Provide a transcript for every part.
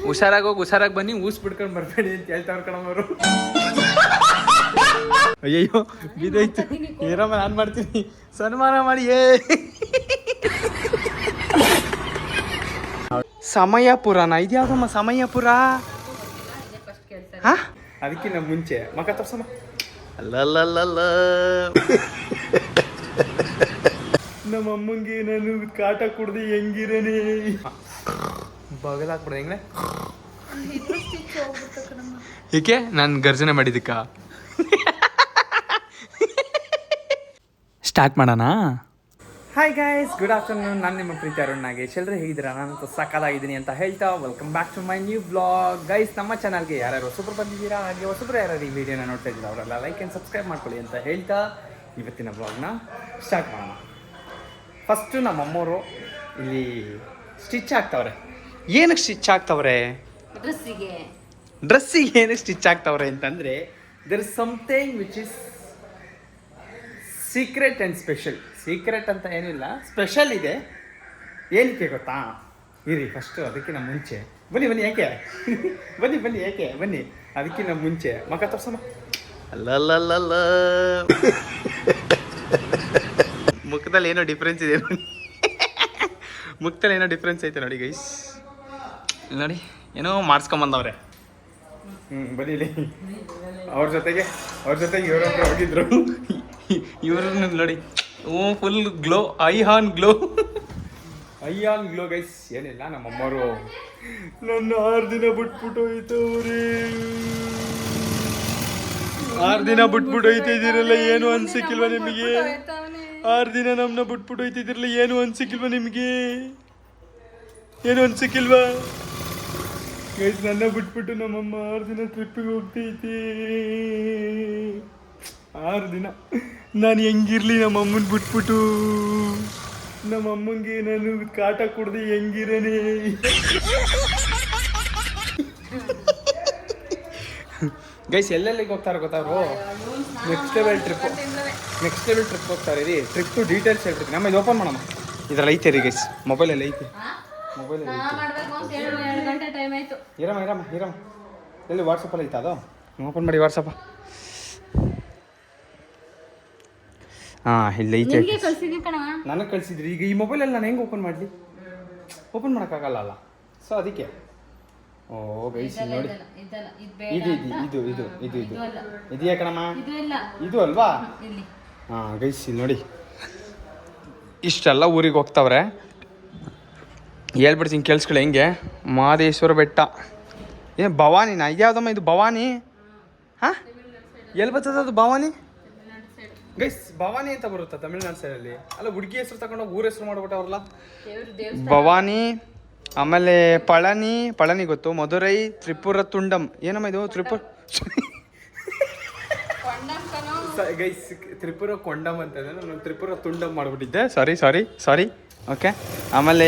ಹುಷಾರಾಗಿ ಬನ್ನಿ, ಊಸ್ ಬಿಡ್ಕೊಂಡು ಬರ್ಬೇಡಿ ಅಂತ ಹೇಳ್ತಾವ್ರ ಕಣವರು. ಅಯ್ಯಯ್ಯೋ ಬಿದ್ದೋಯ್ತು. ಏನಮ್ಮ ನಾನು ಮಾಡ್ತೀನಿ, ಸನ್ಮಾನ ಮಾಡಿ. ಸಮಯಪುರನ ಇದ್ಯಾವ್ದಮ್ಮ ಸಮಯಪುರ? ಹಾ, ಅದಕ್ಕಿಂತ ಮುಂಚೆ ಮಕ ತೋರ್ಸಮ್ಮ. ಅಲ್ಲಲ್ಲಲ್ಲ ನಮ್ಮ ಅಮ್ಮಂಗೆ ನಾನು ಕಾಟ ಕುಡ್ದು ಹೆಂಗಿರನೇ ಬಗಲಾಕ್ಬಿಡ್ದೆ ಹೆಂಗ್ರೆ. ಏಕೆ ನಾನು ಗರ್ಜನೆ ಮಾಡಿದ್ದಕ್ಕ? ಸ್ಟಾರ್ಟ್ ಮಾಡೋಣ. Hi guys, good afternoon. ನಾನು ನಿಮ್ಮ ಪ್ರೀತಿ ಅರುಣ್ ನಾಗೇಶ್. ಎಲ್ಲರೂ ಹೇಗಿದ್ದೀರಾ? ನಾನು ಸಕ್ಕತ್ತಾಗಿದ್ದೀನಿ ಅಂತ ಹೇಳ್ತಾ welcome back to my new blog. Guys, ನಮ್ಮ ಚಾನಲ್ಗೆ ಯಾರ್ಯಾರು ಹೊಸಬ್ರು ಬಂದಿದ್ದೀರಾ, ಹಾಗೆ ಹೊಸಬ್ರು ಯಾರು ಈ ವಿಡಿಯೋನ ನೋಡ್ತಾ ಇದ್ದೀರಾ ಅವರೆಲ್ಲ ಲೈಕ್ ಆ್ಯಂಡ್ ಸಬ್ಸ್ಕ್ರೈಬ್ ಮಾಡ್ಕೊಳ್ಳಿ ಅಂತ ಹೇಳ್ತಾ ಇವತ್ತಿನ ಬ್ಲಾಗ್ನ ಸ್ಟಾರ್ಟ್ ಮಾಡೋಣ. ಫಸ್ಟು ನಮ್ಮಮ್ಮವರು ಇಲ್ಲಿ ಸ್ಟಿಚ್ ಆಗ್ತವ್ರೆ. ಏನಕ್ಕೆ ಸ್ಟಿಚ್ ಆಗ್ತವ್ರೆ? ಡ್ರೆಸ್ಸಿಗೆ ಏನಕ್ಕೆ ಸ್ಟಿಚ್ ಆಗ್ತವ್ರೆ ಅಂತಂದರೆ there is something which is secret and special. Secret ಅಂತ ಏನಿಲ್ಲ, ಸ್ಪೆಷಲ್ ಇದೆ. ಏನಕ್ಕೆ ಗೊತ್ತಾ? ಇರಿ ಫಸ್ಟು ಅದಕ್ಕಿಂತ ಮುಂಚೆ ಬನ್ನಿ ಯಾಕೆ ಬನ್ನಿ ಯಾಕೆ ಬನ್ನಿ ಅದಕ್ಕಿಂತ ಮುಂಚೆ ಮಕ ತೋರ್ಸಮ್ಮ. ಅಲ್ಲಲ್ಲಲ್ಲ ಮುಖದಲ್ಲಿ ಏನೋ ಡಿಫ್ರೆನ್ಸ್ ಇದೆ. ಮುಖದಲ್ಲಿ ಏನೋ ಡಿಫ್ರೆನ್ಸ್ ಐತೆ ನೋಡಿ ಗೈಸ್. ನೋಡಿ ಏನೋ ಮಾಡಿಸ್ಕೊಂಬಂದವ್ರೆ. ಬನ್ನಿ ಇಲ್ಲಿ ಅವ್ರ ಜೊತೆಗೆ ಇವರೊಬ್ಬರು ಹೋಗಿದ್ರು. ಇವ್ರನ್ನ ನೋಡಿ, full glow, I on glow guys. ಏನಿಲ್ಲ, ನಮ್ಮಮ್ಮವರು ನನ್ನ 6 ದಿನ ಬಿಟ್ಬಿಟ್ಟು ಹೋಯ್ತವ್ರೆ. 6 ದಿನ ಬಿಟ್ಬಿಟ್ಟು ಹೋಯ್ತಿದ್ದೀರಲ್ಲ, ಏನು ಅನ್ಸಿಕ್ಕಿಲ್ವಾ ನಿಮಗೆ? 6 ದಿನ ನಮ್ಮನ್ನ ಬಿಟ್ಬಿಟ್ಟು ಹೋಯ್ತಿದ್ದೀರಲ್ಲ, ಏನು ಅನ್ಸಿಕ್ಕಿಲ್ವಾ ನಿಮಗೆ? ಏನು ಅನ್ಸಿಕ್ಕಿಲ್ವಾ ಗೈಸ್? ನನ್ನ ಬಿಟ್ಬಿಟ್ಟು ನಮ್ಮಮ್ಮ 6 ದಿನ ಟ್ರಿಪ್ಪಿಗೆ ಹೋಗ್ತೈತಿ. 6 ದಿನ ನಾನು ಹೆಂಗಿರ್ಲಿ ನಮ್ಮಮ್ಮನ ಬಿಟ್ಬಿಟ್ಟು? ನಮ್ಮಮ್ಮಂಗೆ ನಾನು ಕಾಟ ಕುಡ್ದು ಹೆಂಗಿರನೇ? ಗೈಸ್, ಎಲ್ಲೆಲ್ಲಿಗೆ ಹೋಗ್ತಾರೆ ಗೊತ್ತಾರು? ನೆಕ್ಸ್ಟ್ ಲೆವೆಲ್ ಟ್ರಿಪ್ ಹೋಗ್ತಾರೆ ರೀ. ಟ್ರಿಪ್ ಡೀಟೇಲ್ಸ್ ಹೇಳ್ತೀನಿ. ನಮ್ಮ ಇದು ಓಪನ್ ಮಾಡೋಣ. ಇದ್ರಲ್ಲಿ ಐತೆ ರೀ ಗೈಸ್, ಮೊಬೈಲಲ್ಲಿ ಐತೆ. ಇರಮ್ಮ ಎಲ್ಲಿ ವಾಟ್ಸಪ್ಪಲ್ಲಿ ಐತೆ ಅದು? ಓಪನ್ ಮಾಡಿ ವಾಟ್ಸಪ್ಪ. ಹಾಂ, ಇಲ್ಲಿ ಐತೆ. ನನಗೆ ಕಳಿಸಿದ್ರಿ. ಈಗ ಈ ಮೊಬೈಲಲ್ಲಿ ನಾನು ಹೆಂಗೆ ಓಪನ್ ಮಾಡಲಿ? ಓಪನ್ ಮಾಡೋಕ್ಕಾಗಲ್ಲ ಅಲ್ಲ. ಸೊ ಅದಕ್ಕೆ ಓ ಗೈಸ್ ನೋಡಿ, ಇದು ಇದೆಯಾ ಕಣಮ್ಮ? ಇದು ಅಲ್ವಾ? ಹಾಂ ಗೈಸ್, ಇಲ್ಲಿ ನೋಡಿ, ಇಷ್ಟೆಲ್ಲ ಊರಿಗೆ ಹೋಗ್ತಾವ್ರೆ. ಹೇಳ್ಬಿಡ್ತೀನಿ ಕೇಳಿಸ್ಕೊಳ್ಳಿ. ಹೆಂಗೆ ಮಹದೇಶ್ವರ ಬೆಟ್ಟ. ಏನು ಭವಾನಿನಾ? ಇದ್ಯಾವುದಮ್ಮ ಇದು? ಭವಾನಿ? ಹಾಂ, ಎಲ್ಲಿ ಬರ್ತದೆ ಅದು ಭವಾನಿ? ಗೈಸ್, ಭವಾನಿ ಅಂತ ಬರುತ್ತಾ ತಮಿಳ್ನಾಡು ಸೈಡಲ್ಲಿ? ಅಲ್ಲ, ಹುಡುಗಿ ಹೆಸರು ತಗೊಂಡೋಗಿ ಊರ ಹೆಸರು ಮಾಡ್ಬಿಟ್ಟವ್ರಲ್ಲ. ಭವಾನಿ, ಆಮೇಲೆ ಪಳನಿ ಗೊತ್ತು, ಮಧುರೈ, ತ್ರಿಪುರ ತುಂಡಮ್. ಏನಮ್ಮ ಇದು? ಗೈಸ್, ತ್ರಿಪುರ ಕೊಂಡಮ್ ಅಂತ ನಾನು ತ್ರಿಪುರ ತುಂಡಮ್ ಮಾಡಿಬಿಟ್ಟಿದ್ದೆ. ಸಾರಿ. ಓಕೆ. ಆಮೇಲೆ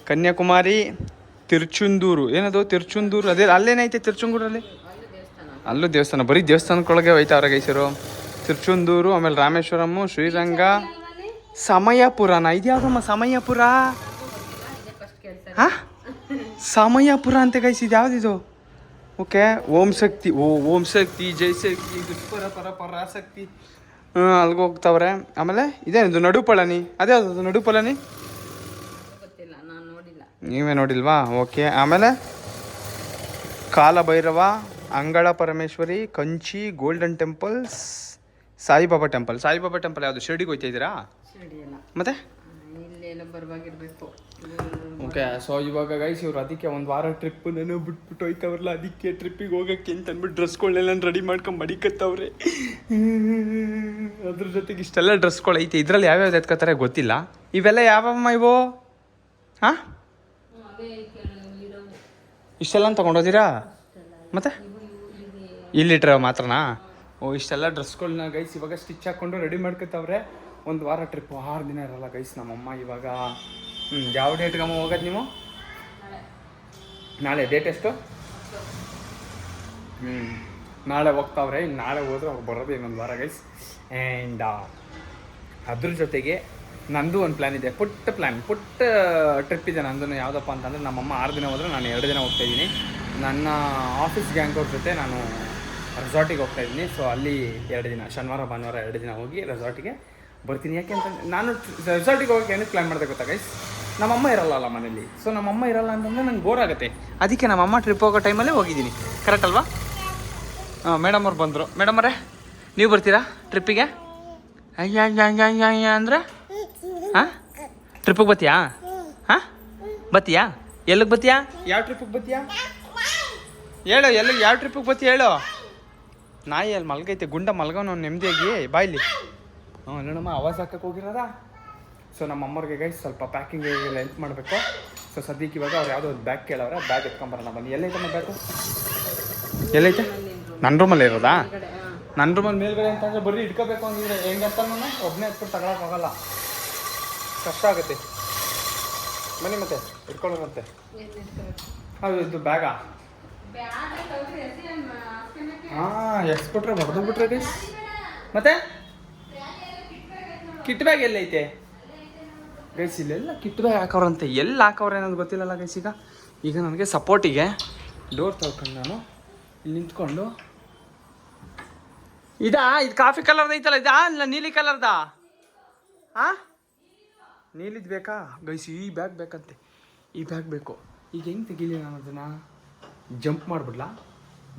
ಕನ್ಯಾಕುಮಾರಿ, ತಿರುಚುಂದೂರು. ಏನದು ತಿರುಚುಂದೂರು? ಅದೇ ಅಲ್ಲೇನೈತೆ ತಿರುಚುಂದೂರಲ್ಲಿ? ಅಲ್ಲೂ ದೇವಸ್ಥಾನ. ಬರೀ ದೇವಸ್ಥಾನಕ್ಕೊಳಗೆ ಹೋಯ್ತಾವ್ರೆ ಗೈಸರು. ತಿರುಚುಂದೂರು, ಆಮೇಲೆ ರಾಮೇಶ್ವರಮ್ಮು, ಶ್ರೀರಂಗ, ಸಮಯಪುರನ ಇದ್ಯಾವುದಮ್ಮ? ಸಮಯಪುರ. ಹಾಂ, ಸಮಯಪುರ ಅಂತ ಗೈಸ್. ಇದು ಯಾವುದಿದು? ಓಕೆ. ಓಂ ಶಕ್ತಿ ಜಯಶಕ್ತಿ ಪರಾಶಕ್ತಿ. ಅಲ್ಲಿಗೆ ಹೋಗ್ತಾವ್ರೆ. ಆಮೇಲೆ ಇದೇನಿದು? ನಡುಪಳನಿ. ಅದೇ ಅದು ನಡುಪಳನಿ? ನೀವೇ ನೋಡಿಲ್ವಾ? ಓಕೆ. ಆಮೇಲೆ Kalabhairava, Angala Parameshwari, Kanchi, golden temples, Saibaba temple ಯಾವುದು? ಶಿರ್ಡಿಗೆ ಹೋಗ್ತಾ ಇದ್ದೀರಾ? ಮತ್ತೆ ಓಕೆ. ಸೊ ಇವಾಗ ಗೈಸ್, ಇವ್ರು ಅದಕ್ಕೆ ಒಂದು ವಾರ ಟ್ರಿಪ್ ನಾನು ಬಿಟ್ಬಿಟ್ಟು ಹೋಯ್ತವ್ರಲ್ಲ, ಅದಕ್ಕೆ ಟ್ರಿಪ್ಪಿಗೆ ಹೋಗೋಕ್ಕೆ ಅಂತ ಅಂದ್ಬಿಟ್ಟು ಡ್ರೆಸ್ಗಳನ್ನೆಲ್ಲ ರೆಡಿ ಮಾಡ್ಕೊಂಡು ಮಡಿಕತ್ತವ್ರೆ. ಅದ್ರ ಜೊತೆಗೆ ಇಷ್ಟೆಲ್ಲ ಡ್ರೆಸ್ಗಳು ಐತೆ. ಇದರಲ್ಲಿ ಯಾವ್ಯಾವ್ದು ಎತ್ಕೋತಾರೆ ಗೊತ್ತಿಲ್ಲ. ಇವೆಲ್ಲ ಯಾವಮ್ಮ ಇವು? ಹಾಂ, ಇಷ್ಟೆಲ್ಲ ತೊಗೊಂಡೋದಿರಾ? ಮತ್ತೆ ಇಲ್ಲಿಟ್ರ ಮಾತ್ರನಾ? ಓ, ಇಷ್ಟೆಲ್ಲ ಡ್ರೆಸ್ಗಳನ್ನ ಗೈಸ್ ಇವಾಗ ಸ್ಟಿಚ್ ಹಾಕ್ಕೊಂಡು ರೆಡಿ ಮಾಡ್ಕೊತವ್ರೆ. ಒಂದು ವಾರ ಟ್ರಿಪ್, 6 ದಿನ ಇರಲ್ಲ ಗೈಸ್. ನಮ್ಮಮ್ಮ ಇವಾಗ ಯಾವ ಡೇಟ್ಗಮ್ಮ ಹೋಗೋದು ನೀವು? ನಾಳೆ ಡೇಟ್ ಎಷ್ಟು? ನಾಳೆ ಹೋಗ್ತಾವ್ರೆ. ಇನ್ನು ನಾಳೆ ಹೋದ್ರೆ ಅವ್ರು ಬರೋದು ಇನ್ನೊಂದು ವಾರ ಗೈಸ್. ಆ್ಯಂಡ್ ಅದ್ರ ಜೊತೆಗೆ ನಂದು ಒಂದು ಪ್ಲ್ಯಾನ್ ಇದೆ, ಪುಟ್ಟ ಟ್ರಿಪ್ ಇದೆ ನಂದು. ಯಾವುದಪ್ಪ ಅಂತಂದರೆ ನಮ್ಮಮ್ಮ 6 ದಿನ ಹೋದರೆ ನಾನು 2 ದಿನ ಹೋಗ್ತಾಯಿದ್ದೀನಿ. ನನ್ನ ಆಫೀಸ್ ಗ್ಯಾಂಗ್ ಅವ್ರ ಜೊತೆ ನಾನು ರೆಸಾರ್ಟಿಗೆ ಹೋಗ್ತಾಯಿದ್ದೀನಿ. ಸೊ ಅಲ್ಲಿ 2 ದಿನ, ಶನಿವಾರ ಭಾನುವಾರ 2 ದಿನ ಹೋಗಿ ರೆಸಾರ್ಟಿಗೆ ಬರ್ತೀನಿ. ಯಾಕೆ ಅಂತಂದರೆ ನಾನು ರೆಸಾರ್ಟಿಗೆ ಹೋಗೋಕೆ ಏನಕ್ಕೆ ಪ್ಲ್ಯಾನ್ ಮಾಡಿದೆ ಗೊತ್ತಾ ಗೈಸ್, ನಮ್ಮಮ್ಮ ಇರಲ್ಲ ಮನೇಲಿ. ಸೊ ನಮ್ಮಮ್ಮ ಇರಲ್ಲ ಅಂತಂದರೆ ನಂಗೆ ಬೋರ್ ಆಗುತ್ತೆ. ಅದಕ್ಕೆ ನಮ್ಮಮ್ಮ ಟ್ರಿಪ್ ಹೋಗೋ ಟೈಮಲ್ಲೇ ಹೋಗಿದ್ದೀನಿ. ಕರೆಕ್ಟ್ ಅಲ್ವಾ? ಹಾಂ, ಮೇಡಮ್ ಅವ್ರು ಬಂದರು. ಮೇಡಮ್ ಅವರೇ, ನೀವು ಬರ್ತೀರಾ ಟ್ರಿಪ್ಪಿಗೆ? ಅಯ್ಯ ಅಂದರೆ ಹಾಂ, ಟ್ರಿಪ್ಪಿಗೆ ಬತ್ತೀಯಾ? ಹಾಂ, ಬತ್ತೀಯಾ? ಎಲ್ಲಿಗೆ ಬತ್ತೀಯಾ? ಯಾವ ಟ್ರಿಪ್ಪಿಗೆ ಬತ್ತೀಯಾ ಹೇಳು? ಯಾವ ಟ್ರಿಪ್ಪಿಗೆ ಬತ್ತೀಯ ಹೇಳು? ನಾಯಿ ಅಲ್ಲಿ ಮಲ್ಗೈತೆ, ಗುಂಡ ಮಲ್ಗವನು ನೆಮ್ಮದಿಯಾಗಿ ಬಾಯ್ಲಿ. ಹ್ಞೂ, ನೋಡಮ್ಮ ಆವಾಜ್ ಹಾಕಕ್ಕೆ ಹೋಗಿರೋದಾ? ಸೊ ನಮ್ಮ ಅಮ್ಮವ್ರಿಗೆ ಗೈಸ್ ಸ್ವಲ್ಪ ಪ್ಯಾಕಿಂಗ್ ಹೆಲ್ಪ್ ಮಾಡಬೇಕು. ಸೊ ಸದ್ಯಕ್ಕೆ ಇವಾಗ ಅವ್ರು ಯಾವುದೋ ಒಂದು ಬ್ಯಾಗ್ ಕೇಳವ್ರೆ, ಬ್ಯಾಗ್ ಎತ್ಕೊಂಬರೋಣ ಬನ್ನಿ. ಎಲ್ಲೈತಮ್ಮ ಬ್ಯಾಗು? ಎಲ್ಲೈತೆ? ನನ್ನ ರೂಮಲ್ಲಿ ಇರೋದಾ? ನನ್ನ ರೂಮಲ್ಲಿ ಮೇಲ್ಗಡೆ ಅಂತಂದರೆ ಬರೀ ಇಟ್ಕೋಬೇಕು ಅಂದಿದ್ರೆ ಹೆಂಗೆ ಅಂತ ನಾನು ಒಬ್ಬನೇ ಎತ್ಬಿಟ್ಟು ತಗೊಳಕ್ಕಾಗಲ್ಲ, ಕಷ್ಟ ಆಗುತ್ತೆ. ಬನ್ನಿ ಮತ್ತೆ ಇಟ್ಕೊಳ್ಳೋರಂತೆ. ಹೌದು, ಇದು ಬ್ಯಾಗಾ? ಹಾಂ, ಎಷ್ಟು ಕೊಟ್ರೆ ಹೊಡೆದ್ಬಿಟ್ರೆ ಗೈಸ್. ಮತ್ತೆ ಕಿಟ್ ಬ್ಯಾಗ್ ಎಲ್ಲೈತೆ ಗೈಸ್? ಇಲ್ಲೆಲ್ಲ ಕಿಟ್ ಬ್ಯಾಗ್ ಹಾಕವ್ರಂತೆ. ಎಲ್ಲಿ ಹಾಕವ್ರೆ ಅನ್ನೋದು ಗೊತ್ತಿಲ್ಲಲ್ಲ ಗೈಸ್. ಈಗ ನನಗೆ ಸಪೋರ್ಟಿಗೆ ಡೋರ್ ತಳ್ಕೊಂಡು ನಾನು ಇಲ್ಲಿ ನಿಂತ್ಕೊಂಡು, ಇದು ಕಾಫಿ ಕಲರ್ದು ಐತಲ್ಲ, ಇದಾ ಇಲ್ಲ ನೀಲಿ ಕಲರ್ದಾ? ಹಾಂ, ನೀಲಿದು ಬೇಕಾ ಗೈಸ್? ಈ ಬ್ಯಾಗ್ ಬೇಕಂತೆ, ಈ ಬ್ಯಾಗ್ ಬೇಕು. ಈಗ ಹೆಂಗೆ ತೆಗೀಲಿ ನಾನು ಅದನ್ನು? ಜಂಪ್ ಮಾಡಿಬಿಡ್ಲಾ?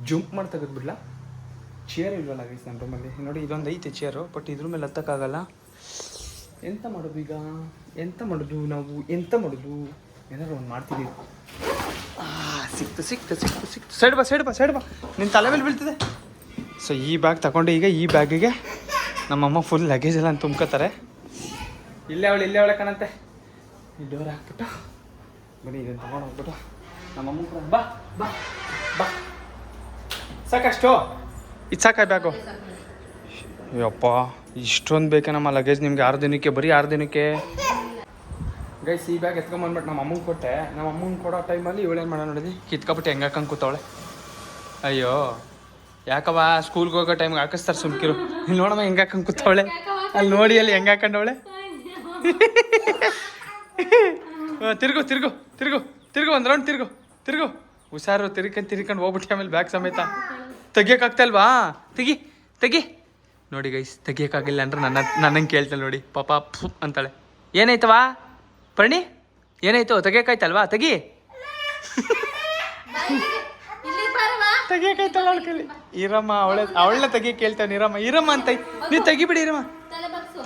ಜಂಪ್ ಮಾಡಿ ತೆಗೆದ್ಬಿಡ್ಲಾ? ಚೇರ್ ಇಲ್ವಲ್ಲ ಗೈಸ್ ನನ್ನ ರೂಮಲ್ಲಿ. ನೋಡಿ, ಇದೊಂದು ಐತೆ ಚೇರು, ಬಟ್ ಇದ್ರ ಮೇಲೆ ಹತ್ತಕ್ಕಾಗಲ್ಲ. ಎಂತ ಮಾಡೋದು ಈಗ? ಎಂತ ಮಾಡೋದು ನಾವು? ಎಂತ ಮಾಡೋದು? ಏನಾದ್ರು ಒಂದು ಮಾಡ್ತೀವಿ. ಸಿಕ್ತು. ಸೈಡ್ ಬಾ, ನಿನ್ನ ತಲೆ ಮೇಲೆ ಬೀಳ್ತಿದೆ. ಸೊ ಈ ಬ್ಯಾಗ್ ತಗೊಂಡು ಈಗ ಈ ಬ್ಯಾಗಿಗೆ ನಮ್ಮಮ್ಮ ಫುಲ್ ಲಗೇಜ್ ಎಲ್ಲ ತುಂಬ್ಕೋತಾರೆ. ಇಲ್ಲೇ ಅವಳೆ ಕಾಣಂತೆ. ಈ ಡೋರ್ ಹಾಕ್ಬಿಟ್ಟು ಬನ್ನಿ, ಇದನ್ನು ತೊಗೊಂಡು ಹೋಗ್ಬಿಟ್ಟು ನಮ್ಮಮ್ಮ ಕೂಡ ಬಾ ಬಾ ಬಾ. ಸಾಕಷ್ಟು? ಇದು ಸಾಕ ಬ್ಯಾಗು? ಅಯ್ಯಪ್ಪ, ಇಷ್ಟೊಂದು ಬೇಕೆ ನಮ್ಮ ಲಗೇಜ್ ನಿಮ್ಗೆ? 6 ದಿನಕ್ಕೆ, ಬರೀ 6 ದಿನಕ್ಕೆ ಗೈಸ್. ಈ ಬ್ಯಾಗ್ ಎತ್ಕೊಂಬಂದ್ಬಿಟ್ಟು ನಮ್ಮ ಅಮ್ಮಂಗೆ ಕೊಟ್ಟೆ. ನಮ್ಮ ಅಮ್ಮಂಗೆ ಕೊಡೋ ಟೈಮಲ್ಲಿ ಇವಳೇನು ಮಾಡೋಣ ನೋಡಿದ್ವಿ, ಕಿತ್ಕೊಬಿಟ್ಟು ಹೆಂಗೆ ಹಾಕಂಗೆ ಕೂತವಳೆ. ಅಯ್ಯೋ ಯಾಕವ, ಸ್ಕೂಲ್ಗೆ ಹೋಗೋ ಟೈಮ್ಗೆ ಹಾಕಿಸ್ತಾರೆ, ಸುಮ್ಕಿರು. ಇಲ್ಲಿ ನೋಡಮ್ಮ ಹೆಂಗೆ ಹಾಕಂಗೆ ಕೂತವಳೆ, ಅಲ್ಲಿ ನೋಡಿ ಅಲ್ಲಿ ಹೆಂಗೆ ಹಾಕೊಂಡವಳೆ. ತಿರ್ಗು ಒಂದು ರೌಂಡ್ ತಿರ್ಗು. ಹುಷಾರು, ತಿರ್ಕೊಂಡು ಹೋಗ್ಬಿಟ್ಟು ಆಮೇಲೆ ಬ್ಯಾಗ್ ಸಮೇತ ತೆಗಿಯೋಕ್ಕಾಗ್ತಲ್ವಾ? ತೆಗಿ ನೋಡಿ ಗೈಸ್, ತೆಗಿಯೋಕ್ಕಾಗಿಲ್ಲ ಅಂದ್ರೆ ನನ್ನಂಗೆ ಕೇಳ್ತಾಳೆ ನೋಡಿ, ಪಾಪ ಅಂತಾಳೆ. ಏನಾಯ್ತವಾ ಪ್ರಣಿ, ಏನಾಯ್ತು? ತೆಗಿಯೋಕ್ಕಾಯ್ತಲ್ವಾ? ತೆಗಿಯೋಕ್ಕಾಯ್ತಲ್ಲ ಅವಳ ಕೈಲಿ. ಇರಮ್ಮ, ಅವಳನ್ನ ತೆಗಿಯಕ್ಕೆ ಹೇಳ್ತಾನೆ. ಇರಮ್ಮ ಅಂತ ನೀವು ತೆಗಿಬಿಡಿ. ಇರಮ್ಮ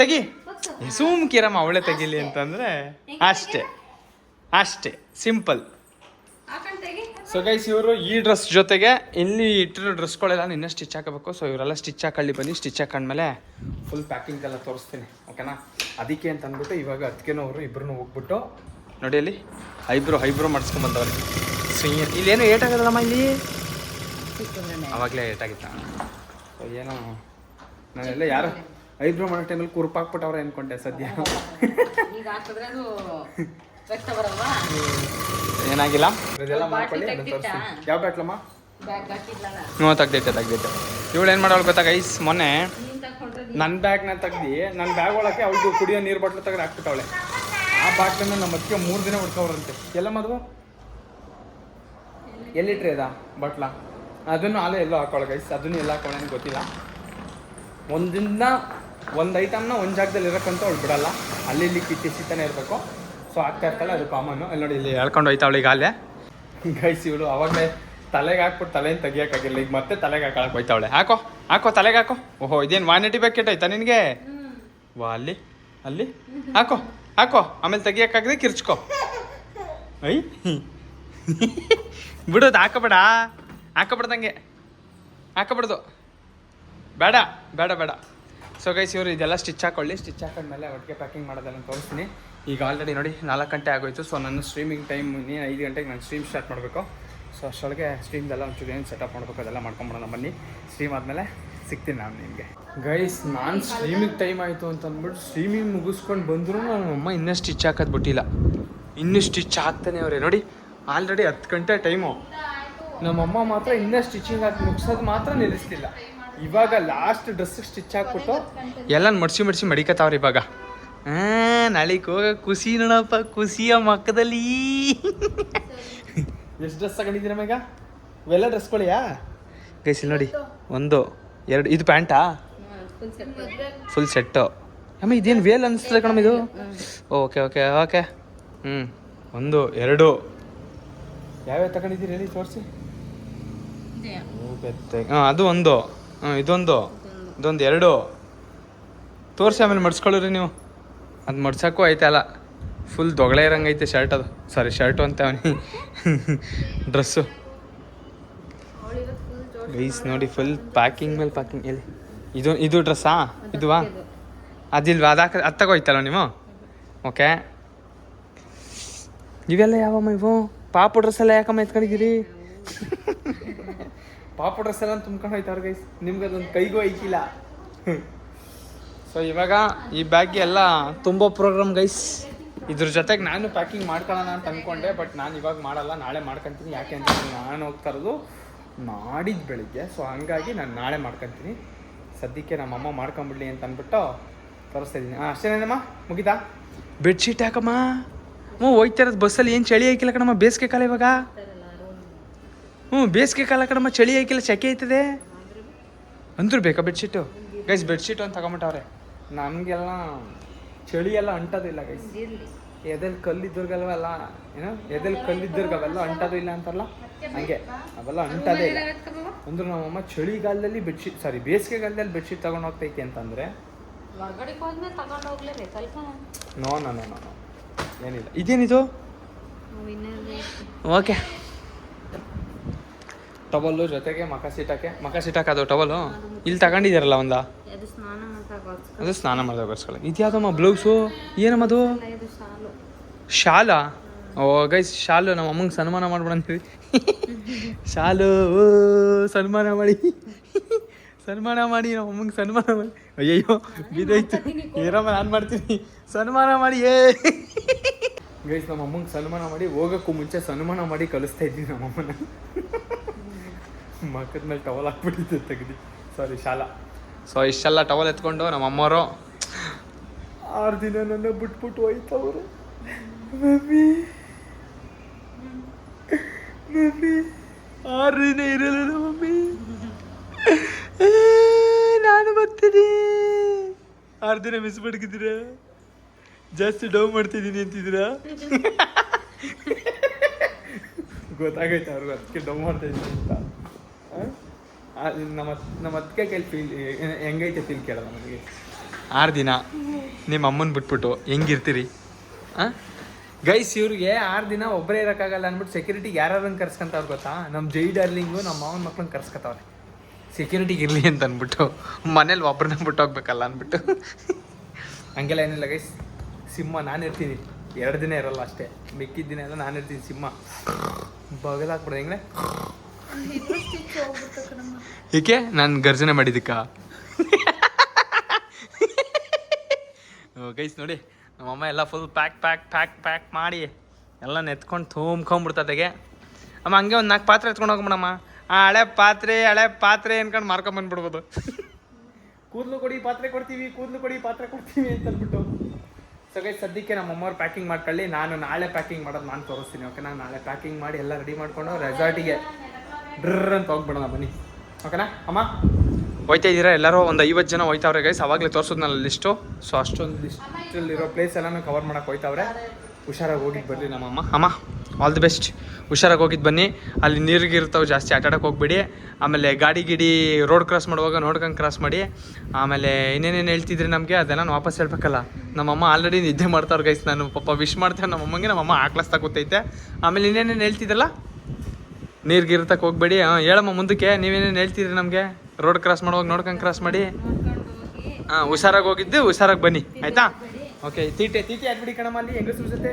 ತೆಗಿ, ಸುಮ್ಕಿರಮ್ಮ, ಅವಳೇ ತೆಗಿಲಿ ಅಂತಂದರೆ ಅಷ್ಟೇ ಸಿಂಪಲ್. ಸೊ ಗೈಸ್, ಇವರು ಈ ಡ್ರೆಸ್ ಜೊತೆಗೆ ಇಲ್ಲಿ ಇಟ್ಟಿರೋ ಡ್ರೆಸ್ಗಳೆಲ್ಲ ನಿನ್ನೆ ಸ್ಟಿಚ್ ಹಾಕಬೇಕು. ಸೊ ಇವರೆಲ್ಲ ಸ್ಟಿಚ್ ಹಾಕೊಳ್ಳಿ ಬನ್ನಿ. ಸ್ಟಿಚ್ ಹಾಕೊಂಡ್ಮೇಲೆ ಫುಲ್ ಪ್ಯಾಕಿಂಗ್ ಎಲ್ಲ ತೋರಿಸ್ತೀನಿ, ಓಕೆನಾ? ಅದಕ್ಕೆ ಅಂತ ಅಂದ್ಬಿಟ್ಟು ಇವಾಗ ಅದಕ್ಕೇನವರು ಇಬ್ಬರೂ ಹೋಗ್ಬಿಟ್ಟು ನೋಡಿ ಅಲ್ಲಿ ಐಬ್ರೋ ಮಾಡಿಸ್ಕೊಂಬಂದವ್ರಿ. ಸೊ ಇಲ್ಲೇನು ಏಟಾಗದಲ್ಲಮ್ಮ, ಇಲ್ಲಿ ಅವಾಗಲೇ ಏಟಾಗಿತ್ತ. ಸೊ ಏನೋ ನಾನೆಲ್ಲ ಯಾರು ಐಬ್ರೋ ಮಾಡೋ ಟೈಮಲ್ಲಿ ಕುರುಪಾಕ್ಬಿಟ್ಟವ್ರೆ ಅಂದ್ಕೊಂಡೆ. ಸದ್ಯ ಏನಾಗಿಲ್ಲ, ಇದೆಲ್ಲ ಮಾಡ್ಕೊಳ್ಳಿ. ಯಾವ ಬ್ಯಾಟ್ಲಮ್ಮ? ಹ್ಞೂ, ತೆಗ್ದೈತೆ. ಇವಳು ಏನು ಮಾಡೋಳು ಗೊತ್ತಾ ಗೈಸ್, ಮೊನ್ನೆ ನನ್ನ ಬ್ಯಾಗ್ನ ತೆಗ್ದು ನನ್ನ ಬ್ಯಾಗ್ ಒಳಗೆ ಅವಳು ಕುಡಿಯೋ ನೀರು ಬಾಟ್ಲು ತೆಗೆದು ಹಾಕ್ಬಿಟ್ಟವಳೆ. ಆ ಬಾಟ್ಲನ್ನ ನಮ್ಮ ಅದಕ್ಕೆ 3 ದಿನ ಹುಡ್ಕವ್ರಂತೆ. ಎಲ್ಲ ಮದುವೆ ಎಲ್ಲಿಟ್ರಿ ಅದ ಬಾಟ್ಲ? ಅದನ್ನು ಆಲೇ ಎಲ್ಲೋ ಹಾಕೋಳ ಗೈಸ್, ಅದನ್ನು ಎಲ್ಲ ಹಾಕೋಣ ಗೊತ್ತಿಲ್ಲ. ಒಂದು ಐಟಮ್ನ ಒಂದು ಜಾಗದಲ್ಲಿ ಇರೋಕ್ಕಂತ ಅವಳು ಬಿಡಲ್ಲ, ಅಲ್ಲಿ ಇಲ್ಲಿ ಕಿತ್ತಿಸಿತಾನೆ ಇರಬೇಕು. ಸೊ ಆಗ್ತಾ ಇರ್ತಾಳೆ, ಅದು ಕಾಮನ್ನು. ಅಲ್ಲಿ ನೋಡಿ, ಇಲ್ಲಿ ಹೇಳ್ಕೊಂಡು ಹೋಯ್ತಾವಳು ಈಗ ಅಲ್ಲೇ ಗೈಸ್. ಇವಳು ಅವಾಗಲೇ ತಲೆಗೆ ಹಾಕ್ಬಿಟ್ಟು ತಲೆಯನ್ನು ತೆಗಿಯೋಕ್ಕಾಗಿಲ್ಲ, ಈಗ ಮತ್ತೆ ತಲೆಗೆ ಹಾಕೊಳಕ್ಕೆ ಹೋಯ್ತಾವಳೆ. ಹಾಕೋ ತಲೆಗೆ ಹಾಕೋ. ಓಹೋ, ಇದೇನು ವಾನಿಟಿ ಬ್ಯಾಕೆಟ್ ಆಯ್ತಾ ನಿನಗೆ? ವಾ, ಅಲ್ಲಿ ಹಾಕೋ. ಆಮೇಲೆ ತೆಗಿಯೋಕ್ಕಾಗದೆ ಕಿರ್ಚ್ಕೊ. ಬಿಡೋದು, ಹಾಕಬಿಡ್ದಂಗೆ ಹಾಕಬಿಡ್ದು. ಬೇಡ. ಸೊ ಗೈಸ್, ಇವರು ಇದೆಲ್ಲ ಸ್ಟಿಚ್ ಹಾಕೊಳ್ಳಿ. ಸ್ಟಿಚ್ ಹಾಕೊಂಡ್ಮೇಲೆ ಒಟ್ಟಿಗೆ ಪ್ಯಾಕಿಂಗ್ ಮಾಡೋದೆಲ್ಲ ತೋರಿಸ್ತೀನಿ. ಈಗ ಆಲ್ರೆಡಿ ನೋಡಿ 4 ಗಂಟೆ ಆಗೋಯ್ತು. ಸೊ ನನ್ನ ಸ್ಟ್ರೀಮಿಂಗ್ ಟೈಮ್ 5 ಗಂಟೆಗೆ ನಾನು ಸ್ಟ್ರೀಮ್ ಸ್ಟಾರ್ಟ್ ಮಾಡಬೇಕು. ಸೊ ಅಷ್ಟೊಳಗೆ ಸ್ಟ್ರೀಮ್ದೆಲ್ಲ ಒಂಚೂರು ಏನು ಸೆಟಪ್ ಮಾಡಬೇಕು ಅದೆಲ್ಲ ಮಾಡ್ಕೊಂಬಿಡೋಣ ಬನ್ನಿ. ಸ್ಟ್ರೀಮ್ ಆದಮೇಲೆ ಸಿಗ್ತೀನಿ ನಾನು ನಿಮಗೆ. ಗೈಸ್, ನಾನು ಸ್ಟ್ರೀಮಿಂಗ್ ಟೈಮ್ ಆಯಿತು ಅಂತ ಅಂದ್ಬಿಟ್ಟು ಸ್ಟ್ರೀಮಿಂಗ್ ಮುಗಿಸ್ಕೊಂಡು ಬಂದರೂ ನಮ್ಮಮ್ಮ ಇನ್ನೂ ಸ್ಟಿಚ್ ಹಾಕೋದು ಬಿಟ್ಟಿಲ್ಲ. ಇನ್ನೂ ಸ್ಟಿಚ್ ಹಾಕ್ತಾನೆ ಅವರೇ ನೋಡಿ. ಆಲ್ರೆಡಿ 10 ಗಂಟೆ ಟೈಮು. ನಮ್ಮಮ್ಮ ಮಾತ್ರ ಇನ್ನೂ ಸ್ಟಿಚಿಂಗ್ ಹಾಕಿ ಮುಗಿಸೋದು ಮಾತ್ರ ನಿಲ್ಲಿಸ್ತಿಲ್ಲ. ಇವಾಗ ಲಾಸ್ಟ್ ಡ್ರೆಸ್ಸಿಗೆ ಸ್ಟಿಚ್ ಹಾಕ್ಬಿಟ್ಟು ಎಲ್ಲ ಮಡಿಸಿ ಮಡಿಕತಾವ್ರಿ ಇವಾಗ. ನಾಳೆಗೆ ಹೋಗ ಖುಷಿ ನೋಡಪ್ಪ, ಖುಷಿಯ ಮಕ್ಕದಲ್ಲಿ. ಎಷ್ಟು ಡ್ರೆಸ್ ತಗೊಂಡಿದ್ದೀರ ಮೇಗ? ಇವೆಲ್ಲ ಡ್ರೆಸ್ಗಳಿಯಾ ಗೈಸ್? ಇಲ್ಲಿ ನೋಡಿ, 1 2 ಇದು ಪ್ಯಾಂಟಾ? Full set. ಅಮ್ಮ ಇದೇನು ವೇಲ್ ಅನಿಸ್ತದೆ ಕಣಮ್ಮ ಇದು. Okay okay okay. 1 2 ಯಾವ್ಯಾವ ತಗೊಂಡಿದ್ದೀರಿ ಹೇಳಿ, ತೋರಿಸಿ. ಅದು 1, ಇದೊಂದು 2 ತೋರಿಸಿ, ಆಮೇಲೆ ಮಡ್ಸ್ಕೊಳ್ಳ್ರಿ ನೀವು. ಅದು ಮಡ್ಸೋಕ್ಕೂ ಐತಲ್ಲ, ಫುಲ್ ದೊಗಳೆ ಇರಂಗೈತೆ ಶರ್ಟ್. ಅದು ಸಾರಿ ಶರ್ಟು ಅಂತ ಅವನಿ ಡ್ರೆಸ್ಸು ಗೈಸ್ ನೋಡಿ, ಫುಲ್ ಪ್ಯಾಕಿಂಗ್ ಮೇಲೆ ಪ್ಯಾಕಿಂಗ್. ಎಲ್ಲಿ ಇದು ಡ್ರೆಸ್ಸಾ? ಇದುವಾ? ಅದಿಲ್ವಾ? ಅದು ತಗೋಯ್ತಲ್ಲ ನೀವು? ಓಕೆ. ಇವೆಲ್ಲ ಯಾವಮ್ಮ ಇವು? ಪಾಪು ಡ್ರೆಸ್ ಎಲ್ಲ ಯಾಕಮ್ಮ ಎತ್ಕೊಂಡಿದ್ದೀರಿ? ಪಾಪು ಡ್ರೆಸ್ ಎಲ್ಲ ತುಂಬ್ಕೊಂಡು ಹೋಯ್ತವ್ರು ಗೈಸ್. ನಿಮ್ಗೆ ಅದೊಂದು ಕೈಗೂ ಐಕಿಲ್ಲ. ಸೊ ಇವಾಗ ಈ ಬ್ಯಾಗ್ಗೆ ಎಲ್ಲ ತುಂಬ ಪ್ರೋಗ್ರಾಮ್ ಗೈಸ್. ಇದ್ರ ಜೊತೆಗೆ ನಾನು ಪ್ಯಾಕಿಂಗ್ ಮಾಡ್ಕೊಳ್ಳೋಣ ಅಂತ ಅಂದ್ಕೊಂಡೆ, ಬಟ್ ನಾನು ಇವಾಗ ಮಾಡಲ್ಲ, ನಾಳೆ ಮಾಡ್ಕೊತೀನಿ. ಯಾಕೆ ಅಂತ ನಾನು ಹೋಗ್ತಾ ಇರೋದು ನಾಡಿದ್ದು ಬೆಳಿಗ್ಗೆ. ಸೊ ಹಂಗಾಗಿ ನಾನು ನಾಳೆ ಮಾಡ್ಕೊತೀನಿ. ಸದ್ಯಕ್ಕೆ ನಮ್ಮಮ್ಮ ಮಾಡ್ಕೊಂಬಿಡ್ಲಿ ಅಂತ ಅಂದ್ಬಿಟ್ಟು ತೋರಿಸ್ತಾ ಇದ್ದೀನಿ. ಅಷ್ಟೇನೇನಮ್ಮ? ಮುಗಿತಾ? ಬೆಡ್ಶೀಟ್ ಯಾಕಮ್ಮ? ಹೋಯ್ತಾ ಇರೋದು ಬಸ್ಸಲ್ಲಿ ಏನು ಚಳಿ ಆಯ್ಕಿಲ್ಲ ಕಣಮ್ಮ, ಬೇಸಿಗೆ ಕಾಲ ಇವಾಗ. ಬೇಸಿಗೆ ಕಾಲ ಕಣಮ್ಮ, ಚಳಿ ಆಯ್ಕಿಲ್ಲ, ಸೆಕೆ ಐತದೆ ಅಂದ್ರೂ ಬೇಕಾ ಬೆಡ್ಶೀಟು ಗೈಸ್? ಬೆಡ್ಶೀಟು ಅಂತ ತಗೊಂಬಿಟ್ಟವ್ರೆ. ನಮಗೆಲ್ಲ ಚಳಿ ಎಲ್ಲ ಅಂಟೋದಿಲ್ಲ ಗೈಸ್. ಎದೆಲ್ಲಿ ಕಲ್ಲಿದ್ದವ್ರಿಗಲ್ವಲ್ಲ, ಏನೋ ಎದೆಲ್ಲಿ ಕಲ್ಲಿದ್ದವ್ರಿಗೆ ಅವೆಲ್ಲ ಅಂಟೋದು ಇಲ್ಲ ಅಂತಾರಲ್ಲ, ಹಂಗೆ ಅವೆಲ್ಲ ಅಂಟೋದೇ ಇಲ್ಲ. ಅಂದ್ರೆ ನಮ್ಮಮ್ಮ ಚಳಿಗಾಲದಲ್ಲಿ ಬೆಡ್ಶೀಟ್, ಸಾರಿ ಬೇಸಿಗೆಗಾಲದಲ್ಲಿ ಬೆಡ್ಶೀಟ್ ತಗೊಂಡು ಹೋಗ್ತೈತಿ ಅಂತಂದರೆ ನೋ ನೋ ನೋ ನೋ ಏನಿಲ್ಲ. ಇದೇನಿದು? ಓಕೆ. ಟವಲ್ಲು ಜೊತೆಗೆ ಮಕ ಅದು ಟವಲು ಇಲ್ಲಿ ತಗೊಂಡಿದ್ದೀರಲ್ಲ ಒಂದು, ಅದು ಸ್ನಾನ ಮಾಡಿದೋಗೋಸ್ಕರ. ಇದ್ಯಾವುದಮ್ಮ ಬ್ಲೌಸು? ಏನಮ್ಮದು? ಶಾಲಾ? ಓ ಗೈಸ್, ಶಾಲು ನಮ್ಮ ಅಮ್ಮಂಗೆ ಸನ್ಮಾನ ಮಾಡ್ಬಿಡಂತೀವಿ. ಶಾಲು ಸನ್ಮಾನ ಮಾಡಿ ನಮ್ಮ ಅಮ್ಮಂಗೆ ಸನ್ಮಾನ ಮಾಡಿ. ಅಯ್ಯಯ್ಯೋ ಬಿದ್ದಾಯ್ತು, ಏನಮ್ಮ ನಾನು ಮಾಡ್ತೀನಿ. ಸನ್ಮಾನ ಮಾಡಿ ಗೈಸ್, ನಮ್ಮ ಅಮ್ಮಂಗೆ ಸನ್ಮಾನ ಮಾಡಿ ಹೋಗೋಕ್ಕೂ ಮುಂಚೆ ಸನ್ಮಾನ ಮಾಡಿ ಕಳಿಸ್ತಾ ಇದ್ದೀನಿ ನಮ್ಮಮ್ಮನ. ಮಕ್ಕದ ಮೇಲೆ ಟವಲ್ ಹಾಕ್ಬಿಟ್ಟಿದ್ದೆ ತೆಗ್ದು, ಸಾರಿ ಶಾಲಾ. ಸೊ ಇಷ್ಟೆಲ್ಲ ಟವಲ್ ಎತ್ಕೊಂಡು ನಮ್ಮ ಅಮ್ಮವರು 6 ದಿನ ನನ್ನ ಬಿಟ್ಬಿಟ್ಟು ಹೋಯ್ತವ್ರು. ಮಮ್ಮಿ 6 ದಿನ ಇರಲ್ಲ ಮಮ್ಮಿ, ನಾನು ಬರ್ತೀನಿ. 6 ದಿನ ಮಿಸ್ ಮಾಡ್ಕಿದ್ದೀರಾ? ಜಾಸ್ತಿ ಡೌ ಮಾಡ್ತಿದ್ದೀನಿ ಅಂತಿದ್ದೀರಾ? ಗೊತ್ತಾಗೈತೆ ಅವ್ರಿಗೆ, ಅದಕ್ಕೆ ಡೌ ಮಾಡ್ತಾ ಇದ್ದೀನಿ ಅಂತ. ನಮ್ಮ ಅದಕ್ಕೆ ಕೈಲಿ ಫೀಲ್ ಹೆಂಗೈತೆ ಫೀಲ್ ಕೇಳೋಣ ನಮಗೆ. 6 ದಿನ ನಿಮ್ಮ ಅಮ್ಮನ ಬಿಟ್ಬಿಟ್ಟು ಹೆಂಗಿರ್ತೀರಿ? ಗೈಸ್, ಇವ್ರಿಗೆ 6 ದಿನ ಒಬ್ಬರೇ ಇರೋಕ್ಕಾಗಲ್ಲ ಅಂದ್ಬಿಟ್ಟು ಸೆಕ್ಯೂರಿಟಿಗೆ ಯಾರನ್ನ ಕರ್ಸ್ಕೊಂತವ್ರು ಗೊತ್ತಾ? ನಮ್ಮ ಜೈ ಡಾರ್ಲಿಂಗು ನಮ್ಮ ಮಾವನ ಮಕ್ಳನ್ನ ಕರ್ಸ್ಕೊತವ್ರೆ ಸೆಕ್ಯೂರಿಟಿಗೆ ಇರಲಿ ಅಂತ ಅಂದ್ಬಿಟ್ಟು. ಮನೇಲಿ ಒಬ್ಬರನ್ನ ಬಿಟ್ಟು ಹೋಗ್ಬೇಕಲ್ಲ ಅಂದ್ಬಿಟ್ಟು. ಹಂಗೆಲ್ಲ ಏನಿಲ್ಲ ಗೈಸ್, ಸಿಂಹ ನಾನು ಇರ್ತೀನಿ. 2 ದಿನ ಇರಲ್ಲ ಅಷ್ಟೇ, ಮಿಕ್ಕಿದ ದಿನ ಎಲ್ಲ ನಾನು ಇರ್ತೀನಿ. ಸಿಂಹ ಬಗಲಾಕ್ಬಿಡೋದು ಹೆಂಗೆ? ಏಕೆ ನಾನು ಗರ್ಜನೆ ಮಾಡಿದ್ದಕ್ಕ? ಗೈಸ್ ನೋಡಿ, ನಮ್ಮಮ್ಮ ಎಲ್ಲ ಫುಲ್ ಪ್ಯಾಕ್ ಮಾಡಿ ಎಲ್ಲ ನೆತ್ಕೊಂಡು ತುಂಬ್ಕೊಂಬಿಡ್ತದೆಗೆ. ಅಮ್ಮ ಹಂಗೆ ಒಂದು 4 ಪಾತ್ರೆ ಎತ್ಕೊಂಡು ಹೋಗ್ಬಿಡಮ್ಮ. ಹಳೆ ಪಾತ್ರೆ ಅನ್ಕೊಂಡು ಮಾರ್ಕೊಂಬಂದ್ಬಿಡ್ಬೋದು. ಕೂದಲು ಕೊಡಿ ಪಾತ್ರೆ ಕೊಡ್ತೀವಿ ಅಂತ ಅಂದ್ಬಿಟ್ಟು. ಸೊ ಗೈಸ್, ಸದ್ಯಕ್ಕೆ ನಮ್ಮ ಅಮ್ಮವ್ರು ಪ್ಯಾಕಿಂಗ್ ಮಾಡ್ಕೊಳ್ಳಿ. ನಾನು ನಾಳೆ ಪ್ಯಾಕಿಂಗ್ ಮಾಡೋದು ನಾನು ತೋರಿಸ್ತೀನಿ. ಓಕೆನಾ? ನಾಳೆ ಪ್ಯಾಕಿಂಗ್ ಮಾಡಿ ಎಲ್ಲ ರೆಡಿ ಮಾಡ್ಕೊಂಡು ರೆಸಾರ್ಟಿಗೆ ಡ್ರರ್ ಅಂತ ಹೋಗ್ಬಿಡೋಣ ಬನ್ನಿ. ಓಕೆನಾ ಅಮ್ಮ? ಹೋಯ್ತಾ ಇದ್ದೀರಾ ಎಲ್ಲರೂ? ಒಂದು 50 ಜನ ಹೋಯ್ತಾವ್ರೆ ಗೈಸ್. ಅವಾಗಲೇ ತೋರಿಸೋದ್ನಲ್ಲ ಲಿಸ್ಟು. ಸೊ ಅಷ್ಟೊಂದು ಲಿಸ್ಟಲ್ಲಿರೋ ಪ್ಲೇಸ್ ಎಲ್ಲನೂ ಕವರ್ ಮಾಡೋಕೆ ಹೋಯ್ತಾವ್ರೆ. ಹುಷಾರಾಗಿ ಹೋಗಿದ್ದು ಬರಲಿ ನಮ್ಮಮ್ಮ. ಅಮ್ಮ ಆಲ್ ದಿ ಬೆಸ್ಟ್. ಹುಷಾರಾಗಿ ಹೋಗಿದ್ದು ಬನ್ನಿ. ಅಲ್ಲಿ ನೀರಿಗಿರ್ತಾವೆ, ಜಾಸ್ತಿ ಆಟಾಡೋಕೆ ಹೋಗ್ಬೇಡಿ. ಆಮೇಲೆ ಗಾಡಿ ರೋಡ್ ಕ್ರಾಸ್ ಮಾಡುವಾಗ ನೋಡ್ಕೊಂಡು ಕ್ರಾಸ್ ಮಾಡಿ. ಆಮೇಲೆ ಇನ್ನೇನೇನು ಹೇಳ್ತಿದ್ರಿ ನಮಗೆ ಅದೆಲ್ಲ ನಾನು ವಾಪಸ್ ಹೇಳ್ಬೇಕಲ್ಲ. ನಮ್ಮಮ್ಮ ಆಲ್ರೆಡಿ ನಿದ್ದೆ ಮಾಡ್ತಾವ್ರೆ ಗೈಸ್. ನಾನು ಪಾಪ ವಿಶ್ ಮಾಡ್ತೇವೆ ನಮ್ಮಮ್ಮಗೆ. ನಮ್ಮಮ್ಮ ಆಕ್ಲಾಸ್ತಾ ಕೂತೈತೆ. ಆಮೇಲೆ ಇನ್ನೇನೇನು ಹೇಳ್ತಿದ್ದಲ್ಲ, ನೀರಿಗಿರ್ತಕ್ಕೆ ಹೋಗ್ಬೇಡಿ. ಹೇಳಮ್ಮ ಮುಂದಕ್ಕೆ ನೀವೇನೇನು ಹೇಳ್ತಿದ್ರಿ ನಮಗೆ. ರೋಡ್ ಕ್ರಾಸ್ ಮಾಡುವಾಗ ನೋಡ್ಕೊಂಡು ಕ್ರಾಸ್ ಮಾಡಿ. ಹುಷಾರಾಗಿ ಹೋಗಿದ್ದು, ಹುಷಾರಾಗಿ ಬನ್ನಿ ಆಯಿತಾ? ಓಕೆ. ತೀಟೆ ಆಡ್ಬಿಡಿ ಕಣಮ್ಮ. ಅಲ್ಲಿ ಹೆಂಗಸ್ರ ಜೊತೆ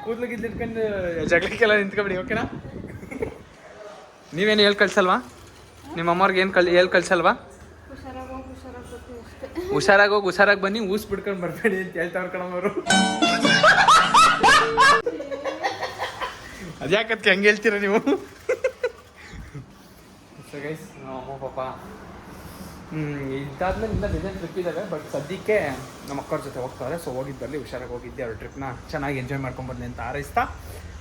ಕೂದಲಿಗಿದ್ದು ಇಟ್ಕೊಂಡು ಜಗಳಕ್ಕೆಲ್ಲ ನಿಂತ್ಕೊಬಿಡಿ. ಓಕೆನಾ? ನೀವೇನು ಹೇಳಿ ಕಳ್ಸಲ್ವಾ? ನಿಮ್ಮ ಅಮ್ಮವ್ರಿಗೆ ಏನು ಹೇಳಿ ಕಳ್ಸಲ್ವಾ? ಹುಷಾರಾಗಿ ಬನ್ನಿ, ಊಸ್ ಬಿಡ್ಕೊಂಡು ಬರಬೇಡಿ ಅಂತ ಹೇಳ್ತಾವ್ರ ಕಣಮ್ಮವರು. ಅದ್ಯಾಕತ್ಗೆ ಹಂಗೆ ಹೇಳ್ತೀರ ನೀವು? ಸೊ ಗೈಸ್, ನಮ್ಮ ಅಮ್ಮ ಪಾಪ ಇದಾದ್ಮೇಲೆ ಇಂದ ಡಿಸೈನ್ ಟ್ರಿಪ್ ಇದ್ದಾವೆ. ಬಟ್ ಸದ್ಯಕ್ಕೆ ನಮ್ಮ ಅಕ್ಕವ್ರ ಜೊತೆ ಹೋಗ್ತಾರೆ. ಸೊ ಹೋಗಿದ್ದು ಬರಲಿ, ಹುಷಾರಾಗಿ ಹೋಗಿದ್ದೆ. ಅವ್ರ ಟ್ರಿಪ್ನ ಚೆನ್ನಾಗಿ ಎಂಜಾಯ್ ಮಾಡ್ಕೊಂಬರ್ಲಿ ಅಂತ ಹಾರೈಸ್ತಾ.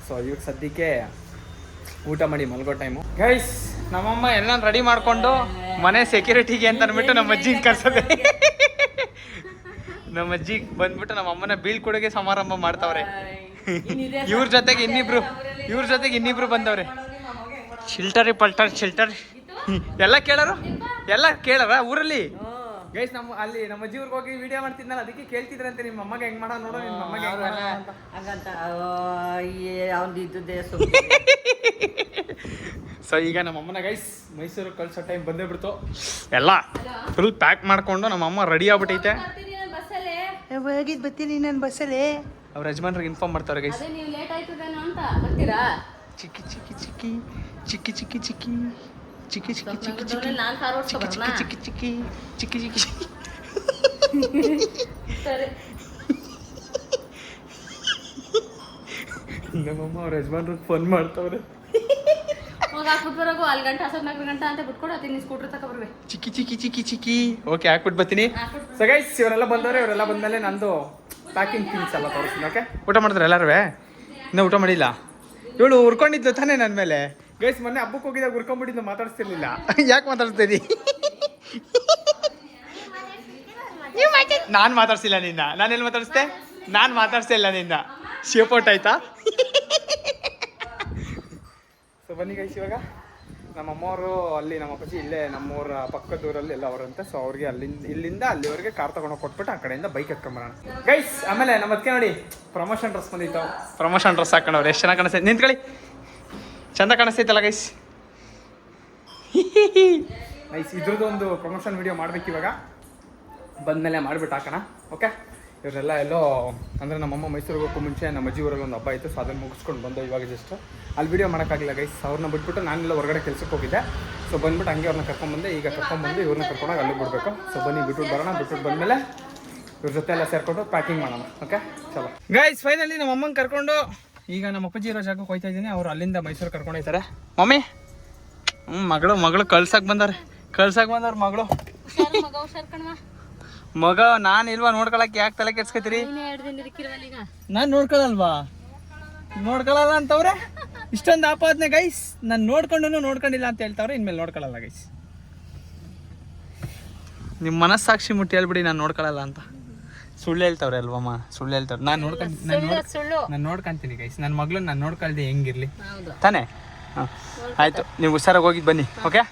ಸೊ ಇವಾಗ ಸದ್ಯಕ್ಕೆ ಊಟ ಮಾಡಿ ಮಲ್ಗೋ ಟೈಮು. ಗೈಸ್, ನಮ್ಮಮ್ಮ ಎಲ್ಲ ರೆಡಿ ಮಾಡಿಕೊಂಡು ಮನೆ ಸೆಕ್ಯೂರಿಟಿಗೆ ಅಂತ ಅಂದ್ಬಿಟ್ಟು ನಮ್ಮ ಅಜ್ಜಿಗೆ ಕರ್ಸೋದೆ. ನಮ್ಮ ಅಜ್ಜಿ ಬಂದ್ಬಿಟ್ಟು ನಮ್ಮ ಅಮ್ಮನ ಬೀಳ್ಕೊಡುಗೆ ಸಮಾರಂಭ ಮಾಡ್ತಾವ್ರೆ. ಇವ್ರ ಜೊತೆಗೆ ಇನ್ನಿಬ್ರು ಬಂದವ್ರೆ. ಶಿಲ್ಟರಿ ಪಲ್ಟರ್ ಶಿಲ್ಟರ್ ಎಲ್ಲ ಕೇಳಾರ ಊರಲ್ಲಿ. ಗೈಸ್, ನಮ್ಮ ಅಜ್ಜಿ ಊರಿಗೆ ಹೋಗಿ ವಿಡಿಯೋ ಮಾಡ್ತಿದ್ನಲ್ಲ, ಅದಕ್ಕೆ ಕೇಳ್ತಿದ್ರಂತೆ ನಿಮ್ಮ ಅಮ್ಮಗೆ ಹೆಂಗ್ ಮಾಡೋ ನೋಡೋ, ನಿಮ್ಮ ಅಮ್ಮಗೆ ಹೆಂಗ್ ಮಾಡೋ ಅಂತ. ಸೊ ಈಗ ನಮ್ಮ ಅಮ್ಮನ ಗೈಸ್ ಮೈಸೂರಿಗೆ ಕಳ್ಸೋ ಟೈಮ್ ಬಂದೇ ಬಿಡ್ತು. ಎಲ್ಲ ಫುಲ್ ಪ್ಯಾಕ್ ಮಾಡ್ಕೊಂಡು ನಮ್ಮ ಅಮ್ಮ ರೆಡಿ ಆಗ್ಬಿಟ್ಟೈತೆ. ಹೋಗಿದ್ ಬರ್ತೀನಿ ನಾನು ಬಸ್ಸಲ್ಲಿ. ಅವ್ರ ಯಜಮಾನ್ರಿಗೆ ಇನ್ಫಾರ್ಮ್ ಮಾಡ್ತಾರೆ ಗೈಸ್. ಚಿಕ್ಕಿ ಚಿಕ್ಕಿ ಚಿಕ್ಕಿ ಚಿಕ್ಕಿ ಚಿಕ್ಕಿ ಚಿಕ್ಕಿ ಚಿಕ್ಕಿ ಚಿಕ್ಕಿ ಚಿಕ್ಕಿ ಚಿಕ್ಕಿ ಚಿಕ್ಕಿ ಚಿಕ್ಕಿ ಚಿಕ್ಕಿ ಚಿಕ್ಕಿ ನಮ್ಮಮ್ಮ ಅವ್ರ ಯಜಮಾನ್ರಿಗೆ ಫೋನ್ ಮಾಡ್ತಾವ್ರೆ. ಚಿಕ್ಕಿ ಚಿಕ್ಕಿ ಚಿಕ್ಕಿ ಚಿಕ್ಕಿ ಓಕೆ ಹಾಕ್ಬಿಟ್ಟು ಬರ್ತೀನಿ. ಸೊ ಗೈಸ್, ಇವರೆಲ್ಲ ಬಂದವ್ರೆ. ಇವರೆಲ್ಲ ಬಂದ್ಮೇಲೆ ನಂದು ಪ್ಯಾಕಿಂಗ್ ಥಿಂಗ್ಸ್ ಎಲ್ಲ ತೋರಿಸ್ತೀನಿ. ಓಕೆ, ಊಟ ಮಾಡಿದ್ರೆ ಎಲ್ಲರೂ? ಇನ್ನೂ ಊಟ ಮಾಡಿಲ್ಲ. ಇವಳು ಉರ್ಕೊಂಡಿದ್ದು ತಾನೇ ನನ್ನ ಮೇಲೆ. ಗೈಸ್, ಮೊನ್ನೆ ಹಬ್ಬಕ್ಕೆ ಹೋಗಿದಾಗ ಉರ್ಕೊಂಡ್ಬಿಟ್ಟಿದ್ದು, ಮಾತಾಡಿಸ್ತಿರ್ಲಿಲ್ಲ. ಯಾಕೆ ಮಾತಾಡ್ಸ್ತೀನಿ? ನಾನು ಮಾತಾಡ್ಸಿಲ್ಲ ನಿನ್ನ. ನಾನೆಲ್ಲಿ ಮಾತಾಡಿಸ್ದೆ? ನಾನು ಮಾತಾಡ್ಸ್ತಾ ಇಲ್ಲ ನಿನ್ನ. ಶೇಪೌಟ್ ಆಯ್ತಾ? ಸೊ ಬನ್ನಿ ಗೈಸ್, ಇವಾಗ ನಮ್ಮ ಅಮ್ಮವರು ಅಲ್ಲಿ, ನಮ್ಮ ಅಪ್ಪಾಜಿ ಇಲ್ಲೇ ನಮ್ಮೂರ ಪಕ್ಕದ ಊರಲ್ಲಿ ಎಲ್ಲ ಅವರಂತೆ. ಸೊ ಅವ್ರಿಗೆ ಇಲ್ಲಿಂದ ಅಲ್ಲಿವರೆಗೆ ಕಾರ್ ತಗೊಂಡೋಗಿ ಕೊಟ್ಬಿಟ್ಟು ಆ ಕಡೆಯಿಂದ ಬೈಕ್ ಎತ್ಕೊಂಬರೋಣ ಗೈಸ್. ಆಮೇಲೆ ನಮ್ಮ ಅದಕ್ಕೆ ನೋಡಿ ಪ್ರಮೋಷನ್ ಡ್ರೆಸ್ ಬಂದಿತ್ತು. ಪ್ರಮೋಷನ್ ಡ್ರೆಸ್ ಹಾಕೊಂಡವ್ರು ಎಷ್ಟು ಚೆನ್ನಾಗಿ ಕಾಣಿಸ್ತೈತೆ. ನಿಂತ್ಕೊಳ್ಳಿ, ಚಂದ ಕಾಣಿಸ್ತೈತಲ್ಲ ಗೈಸ್. ನೈಸ್. ಇದ್ರದ್ದು ಒಂದು ಪ್ರಮೋಷನ್ ವಿಡಿಯೋ ಮಾಡ್ಬೇಕು ಇವಾಗ, ಬಂದಮೇಲೆ ಮಾಡಿಬಿಟ್ಟು ಹಾಕೋಣ. ಓಕೆ, ಇವರೆಲ್ಲ ಎಲ್ಲೋ ಅಂದರೆ ನಮ್ಮಮ್ಮ ಮೈಸೂರಿಗೆ ಹೋಗೋಕ್ಕೂ ಮುಂಚೆ ನಮ್ಮ ಅಜ್ಜಿ ಊರಲ್ಲಿ ಒಂದು ಹಬ್ಬ ಇತ್ತು. ಸೊ ಅದನ್ನು ಮುಗಿಸ್ಕೊಂಡು ಬಂದು ಇವಾಗ ಜಸ್ಟ್ ಅಲ್ಲಿ ವಿಡಿಯೋ ಮಾಡೋಕ್ಕಾಗಿಲ್ಲ ಗೈಸ್. ಅವ್ರನ್ನ ಬಿಟ್ಬಿಟ್ಟು ನಾನೆಲ್ಲ ಹೊರಗಡೆ ಕೆಲಸಕ್ಕೆ ಹೋಗಿದ್ದೆ. ಸೊ ಬಂದ್ಬಿಟ್ಟು ಹಂಗೆ ಅವ್ರನ್ನ ಕರ್ಕೊಂಡ್ಬಂದೆ. ಈಗ ಕರ್ಕೊಂಡ್ಬಂದು ಇವ್ರನ್ನ ಕರ್ಕೊಂಡೋಗಿ ಅಲ್ಲಿಗೆ ಬಿಡಬೇಕು. ಸೊ ಬನ್ನಿ ಬಿಟ್ಬಿಟ್ಟು ಬರೋಣ. ಬಿಟ್ಬಿಟ್ಟು ಬಂದಮೇಲೆ ಇವ್ರ ಜೊತೆ ಎಲ್ಲ ಸೇರಿಕೊಂಡು ಪ್ಯಾಕಿಂಗ್ ಮಾಡೋಣ. ಓಕೆ, ಚಲೋ ಗೈಸ್. ಫೈನಲಿ ನಮ್ಮ ಅಮ್ಮಂಗೆ ಕರ್ಕೊಂಡು ಈಗ ನಮ್ಮ ಅಪ್ಪಾಜಿ ಇರೋ ಜಾಗಕ್ಕೆ ಹೋಗ್ತಾ ಇದ್ದೀನಿ. ಅವ್ರು ಅಲ್ಲಿಂದ ಮೈಸೂರು ಕರ್ಕೊಂಡು ಹೋಗ್ತಾರೆ. ಮಮ್ಮಿ ಮಗಳು ಕಳ್ಸಕ್ಕೆ ಬಂದವ್ರೆ ಮಗಳು. ಮಗ ನಾನು ಇಲ್ವಾ ನೋಡ್ಕೊಳಕ್ಕೆ? ಯಾಕೆ ತಲೆ ಕೆಡ್ಸ್ಕೊತೀರಿ? ನಾನು ನೋಡ್ಕೊಳಲ್ಲ ಅಂತವ್ರೆ. ಇಷ್ಟೊಂದು ಆಪಾದನೆ ಗೈಸ್. ನಾನು ನೋಡ್ಕೊಂಡಿಲ್ಲ ಅಂತ ಹೇಳ್ತಾವ್ರೆ. ಇನ್ಮೇಲೆ ನೋಡ್ಕೊಳಲ್ಲ ಗೈಸ್. ನಿಮ್ಮ ಮನಸ್ಸಾಕ್ಷಿ ಮುಟ್ಟಿ ಹೇಳ್ಬಿಡಿ ನಾನು ನೋಡ್ಕೊಳಲ್ಲ ಅಂತ. ಸುಳ್ಳು ಹೇಳ್ತಾವ್ರೆ ಅಲ್ವಮ್ಮ? ಸುಳ್ಳು ಹೇಳ್ತಾವ್ರೆ. ನಾನು ನೋಡ್ಕೊಂತೀನಿ ಗೈಸ್. ನನ್ನ ಮಗಳು ನಾನು ನೋಡ್ಕೊಳ್ದೆ ಹೆಂಗಿರ್ಲಿ ತಾನೇ? ಹಾಂ, ಆಯಿತು. ನೀವು ಹುಷಾರಾಗಿ ಹೋಗಿದ್ದು ಬನ್ನಿ. ಓಕೆ.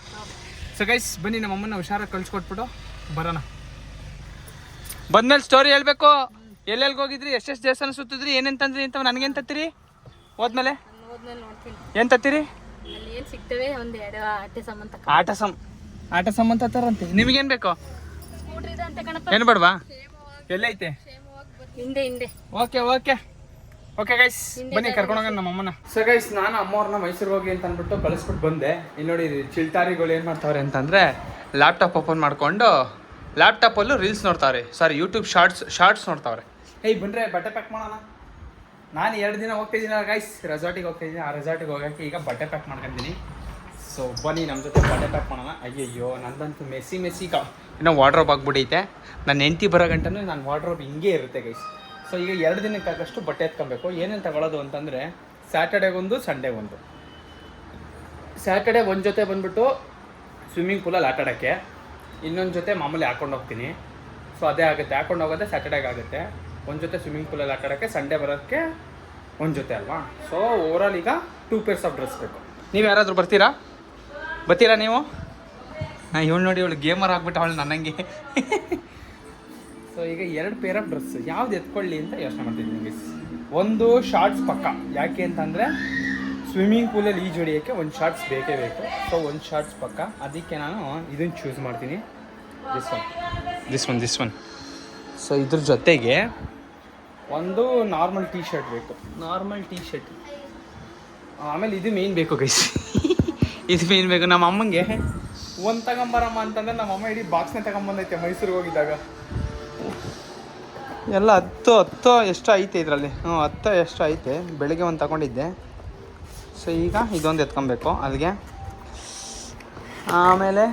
ಸೊ ಗೈಸ್, ಬನ್ನಿ ನಮ್ಮ ಅಮ್ಮನ ಹುಷಾರಾಗಿ ಕಳ್ಸಿಕೊಟ್ಬಿಟ್ಟು ಬರೋಣ. ಬಂದ್ಮೇಲೆ ಸ್ಟೋರಿ ಹೇಳ್ಬೇಕು. ಎಲ್ಲೆಲ್ಗೆ ಹೋಗಿದ್ರಿ, ಎಷ್ಟೆಷ್ಟು ದೇವಸ್ಥಾನ ಸುತ್ತಿದ್ರಿ, ಏನೇನು ತಂದ್ರಿ ಅಂತ ನನಗೇನು ತತ್ತೀರಿ? ಹೋದ್ಮೇಲೆ ಏನು ತತ್ತೀರಿ? ಆಟ ಸಾಮಾನು ತತ್ತಾರಂತೆ. ನಿಮಗೇನು ಬೇಕು? ಏನು ಬೇಡವಾ? ಎಲ್ಲೈತೆ? ಓಕೆ ಓಕೆ ಓಕೆ ಗೈಸ್, ಬನ್ನಿ ಕರ್ಕೊಂಡೋಗ ನಮ್ಮ ಅಮ್ಮನ. ಸೊ ಗೈಸ್, ನಾನು ಅಮ್ಮವ್ರನ್ನ ಮೈಸೂರಿಗೆ ಹೋಗಿ ಅಂತ ಅಂದ್ಬಿಟ್ಟು ಕಳಿಸ್ಬಿಟ್ಟು ಬಂದೆ. ಇಲ್ಲಿ ನೋಡಿ ಚಿಲ್ಟಾರಿಗಳು ಏನು ಮಾಡ್ತಾವ್ರೆ ಅಂತಂದರೆ, ಲ್ಯಾಪ್ಟಾಪ್ ಓಪನ್ ಮಾಡಿಕೊಂಡು ಲ್ಯಾಪ್ಟಾಪಲ್ಲೂ ರೀಲ್ಸ್ ನೋಡ್ತಾವ್ರೆ. ಸಾರಿ, ಯೂಟ್ಯೂಬ್ ಶಾರ್ಟ್ಸ್ ನೋಡ್ತಾವ್ರೆ. ಬನ್ರೆ ಬಟ್ಟೆ ಪ್ಯಾಕ್ ಮಾಡೋಣ. ನಾನು 2 ದಿನ ಹೋಗ್ತಿದ್ದೀನಿ ಗೈಸ್, ರೆಸಾರ್ಟಿಗೆ ಹೋಗ್ತಿದ್ದೀನಿ. ಆ ರೆಸಾರ್ಟಿಗೆ ಹೋಗೋಕ್ಕೆ ಈಗ ಬಟ್ಟೆ ಪ್ಯಾಕ್ ಮಾಡ್ಕೊತೀನಿ. ಸೊ ಬನ್ನಿ ನಮ್ಮ ಜೊತೆ ಬಟ್ಟೆ ಪ್ಯಾಕ್ ಮಾಡೋಣ. ಅಯ್ಯಯ್ಯೋ, ನಂದಂತೂ ಮೆಸ್ಸಿ ಇನ್ನೂ ವಾರ್ಡ್ರೋಬ್ ಆಗ್ಬಿಟ್ಟೈತೆ. ನನ್ನ ಹೆಂಡತಿ ಬರೋ ಗಂಟನೂ ನಾನು ವಾರ್ಡ್ರೋಬ್ ಹಿಂಗೆ ಇರುತ್ತೆ ಗೈಸ್. ಸೊ ಈಗ 2 ದಿನಕ್ಕಾಗಷ್ಟು ಬಟ್ಟೆ ಎತ್ಕೊಬೇಕು. ಏನೇನು ತಗೊಳ್ಳೋದು ಅಂತಂದರೆ, ಸ್ಯಾಟರ್ಡೇಗೊಂದು, ಸಂಡೇಗೊಂದು. ಸ್ಯಾಟರ್ಡೇ ಒಂದು ಜೊತೆ ಬಂದುಬಿಟ್ಟು ಸ್ವಿಮ್ಮಿಂಗ್ ಪೂಲಲ್ಲಿ ಆಟ ಆಡೋಕ್ಕೆ, ಇನ್ನೊಂದು ಜೊತೆ ಮಾಮೂಲಿ ಹಾಕೊಂಡು ಹೋಗ್ತೀನಿ. ಸೊ ಅದೇ ಆಗುತ್ತೆ, ಹಾಕೊಂಡು ಹೋಗೋದೇ ಸ್ಯಾಟರ್ಡೇಗೆ ಆಗುತ್ತೆ. ಒಂದು ಜೊತೆ ಸ್ವಿಮ್ಮಿಂಗ್ ಪೂಲಲ್ಲಿ ಆಟ ಆಡೋಕ್ಕೆ, ಸಂಡೇ ಬರೋಕ್ಕೆ ಒಂದು ಜೊತೆ ಅಲ್ವಾ. ಸೊ ಓವರಾಲ್ ಈಗ 2 ಪೇರ್ಸ್ ಆಫ್ ಡ್ರೆಸ್ ಬೇಕು. ನೀವು ಯಾರಾದರೂ ಬರ್ತೀರಾ ನೀವು? ಇವಳು ನೋಡಿ, ಇವಳು ಗೇಮರ್ ಆಗ್ಬಿಟ್ಟು ಅವಳು ನನ್ನಂಗೆ. ಸೊ ಈಗ 2 ಪೇರ್ ಆಫ್ ಡ್ರೆಸ್ ಯಾವ್ದು ಎತ್ಕೊಳ್ಳಿ ಅಂತ ಯೋಚನೆ ಮಾಡ್ತಿದ್ದೀನಿ ಗೈಸ್. ಒಂದು ಶಾರ್ಟ್ಸ್ ಪಕ್ಕ, ಯಾಕೆ ಅಂತಂದರೆ ಸ್ವಿಮ್ಮಿಂಗ್ ಪೂಲಲ್ಲಿ ಈಜು ಹೊಡಿಯೋಕ್ಕೆ ಒಂದು ಶಾರ್ಟ್ಸ್ ಬೇಕೇ ಬೇಕು. ಸೊ ಒಂದು ಶಾರ್ಟ್ಸ್ ಪಕ್ಕ, ಅದಕ್ಕೆ ನಾನು ಇದನ್ನು ಚೂಸ್ ಮಾಡ್ತೀನಿ. This one. ಸೊ ಇದ್ರ ಜೊತೆಗೆ ಒಂದು ನಾರ್ಮಲ್ ಟೀ ಶರ್ಟ್ ಬೇಕು. ಆಮೇಲೆ ಇದು ಮೇನ್ ಬೇಕು ಗೈಸ್. ಇದು ಮೇನ್ ಬೇಕು. ನಮ್ಮ ಅಮ್ಮಂಗೆ ಒಂದು ತಗೊಂಬರಮ್ಮ ಅಂತಂದರೆ ನಮ್ಮ ಅಮ್ಮ ಇಡೀ ಬಾಕ್ಸ್ನೇ ತಗೊಂಬಂದೈತೆ ಮೈಸೂರಿಗೆ ಹೋಗಿದ್ದಾಗ. ಎಲ್ಲ 10 ಎಷ್ಟು ಐತೆ ಇದರಲ್ಲಿ. 10 ಎಷ್ಟು ಐತೆ. ಬೆಳಿಗ್ಗೆ ಒಂದು ತಗೊಂಡಿದ್ದೆ. ಸೊ ಈಗ ಇದೊಂದು ಎತ್ಕೊಬೇಕು ಅಲ್ಲಿಗೆ. ಆಮೇಲೆ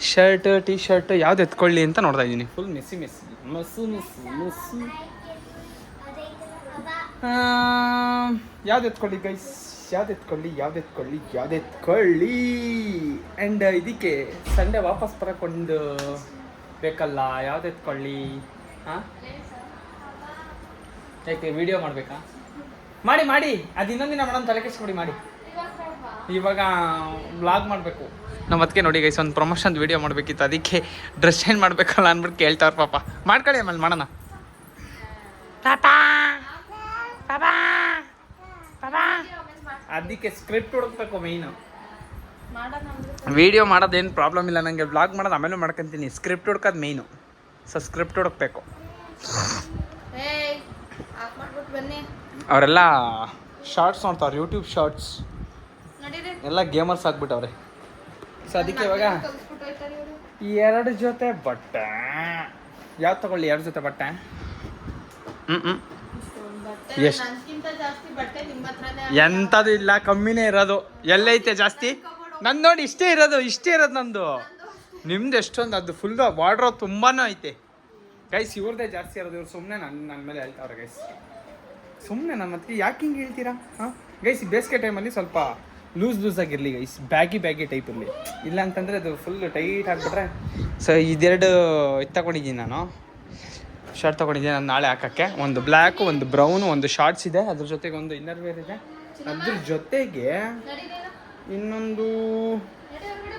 ಶರ್ಟ್ ಟೀ ಶರ್ಟ್ ಯಾವ್ದು ಎತ್ಕೊಳ್ಳಿ ಅಂತ ನೋಡ್ತಾ ಇದ್ದೀನಿ. Full messy messy mess messy messy. ಯಾವ್ದು ಎತ್ಕೊಳ್ಳಿ ಗೈಸ್, ಯಾವ್ದು ಎತ್ಕೊಳ್ಳಿ. ಆ್ಯಂಡ್ ಇದಕ್ಕೆ ಸಂಡೇ ವಾಪಸ್ ಬರೋಕ್ಕೊಂದು ಬೇಕಲ್ಲ, ಯಾವ್ದು ಎತ್ಕೊಳ್ಳಿ? ಹಾಂ, ಯಾಕೆ ವಿಡಿಯೋ ಮಾಡಬೇಕಾ? ಮಾಡಿ ಅದು ಇನ್ನೊಂದಿನ ಮೇಡಮ್ ತಲೆ ಕೆಡಿಸ್ಕೊಡಿ ಮಾಡಿ. ಇವಾಗ ವ್ಲಾಗ್ ಮಾಡಬೇಕು ನಮ್ಮ ಅದಕ್ಕೆ ನೋಡಿ ಗೈಸ್, ಒಂದು ಪ್ರಮೋಷನ್ ವಿಡಿಯೋ ಮಾಡಬೇಕಿತ್ತು, ಅದಕ್ಕೆ ಡ್ರೆಸ್ ಚೇಂಜ್ ಮಾಡಬೇಕಲ್ಲ ಅಂದ್ಬಿಟ್ಟು ಕೇಳ್ತಾವ್ರ ಪಾಪ. ಮಾಡ್ಕೊಳ್ಳಿ ಆಮೇಲೆ ಮಾಡೋಣ. ಅದಕ್ಕೆ ಸ್ಕ್ರಿಪ್ಟ್ ಹುಡುಕ್ಬೇಕು ಮೈನು. ವಿಡಿಯೋ ಮಾಡೋದೇನು ಪ್ರಾಬ್ಲಮ್ ಇಲ್ಲ ನನಗೆ, ವ್ಲಾಗ್ ಮಾಡೋದು ಆಮೇಲೆ ಮಾಡ್ಕೊತೀನಿ. ಸ್ಕ್ರಿಪ್ಟ್ ಹುಡ್ಕೋದು ಮೈನು. ಸೊ ಸ್ಕ್ರಿಪ್ಟ್ ಹುಡುಕ್ಬೇಕು. ಅವರೆಲ್ಲ ಶಾರ್ಟ್ಸ್ ನೋಡ್ತಾವ್ರೆ, ಯೂಟ್ಯೂಬ್ ಶಾರ್ಟ್ಸ್. ಎಲ್ಲ ಗೇಮರ್ಸ್ ಆಗ್ಬಿಟ್ಟವ್ರೆ. ಸೊ ಅದಕ್ಕೆ ಇವಾಗ 2 ಜೊತೆ ಬಟ್ಟೆ ಯಾವ್ದು ತಗೊಳ್ಳಿ? 2 ಜೊತೆ ಬಟ್ಟೆ ಎಷ್ಟು? ಎಂಥದ್ದು ಇಲ್ಲ, ಕಮ್ಮಿನೇ ಇರೋದು. ಎಲ್ಲೈತೆ ಜಾಸ್ತಿ? ನಂದು ನೋಡಿ ಇಷ್ಟೇ ಇರೋದು ನಂದು. ನಿಮ್ದು ಎಷ್ಟೊಂದು? ಅದು ಫುಲ್ ವಾರ್ಡ್ರೋಬ್ ತುಂಬಾ ಐತೆ ಗೈಸ್. ಇವ್ರದ್ದೇ ಜಾಸ್ತಿ ಇರೋದು. ಇವ್ರು ಸುಮ್ಮನೆ ನನ್ನ ಮೇಲೆ ಹೇಳ್ತಾವ್ರೆ ಗೈಸ್. ಸುಮ್ಮನೆ ನನ್ನ ಮತ್ತೆ ಯಾಕೆ ಹಿಂಗೆ ಹೇಳ್ತೀರಾ? ಹಾಂ ಗೈಸ್, ಬೇಸಿಗೆ ಟೈಮಲ್ಲಿ ಸ್ವಲ್ಪ ಲೂಸ್ ಆಗಿರಲಿ ಗೈಸ್, ಬ್ಯಾಗಿ ಟೈಪ್ ಇರಲಿ. ಇಲ್ಲ ಅಂತಂದರೆ ಅದು ಫುಲ್ ಟೈಟ್ ಆಗಿಬಿಟ್ರೆ. ಸೊ ಇದೆರಡು ತಗೊಂಡಿದ್ದೀನಿ ನಾನು, ಶರ್ಟ್ ತೊಗೊಂಡಿದ್ದೀನಿ ನಾನು ನಾಳೆ ಹಾಕೋಕ್ಕೆ. ಒಂದು ಬ್ಲ್ಯಾಕು, ಒಂದು ಬ್ರೌನು, ಒಂದು ಶಾರ್ಟ್ಸ್ ಇದೆ, ಅದ್ರ ಜೊತೆಗೆ ಒಂದು ಇನ್ನರ್ ವೇರ್ ಇದೆ. ಅದ್ರ ಜೊತೆಗೆ ಇನ್ನೊಂದು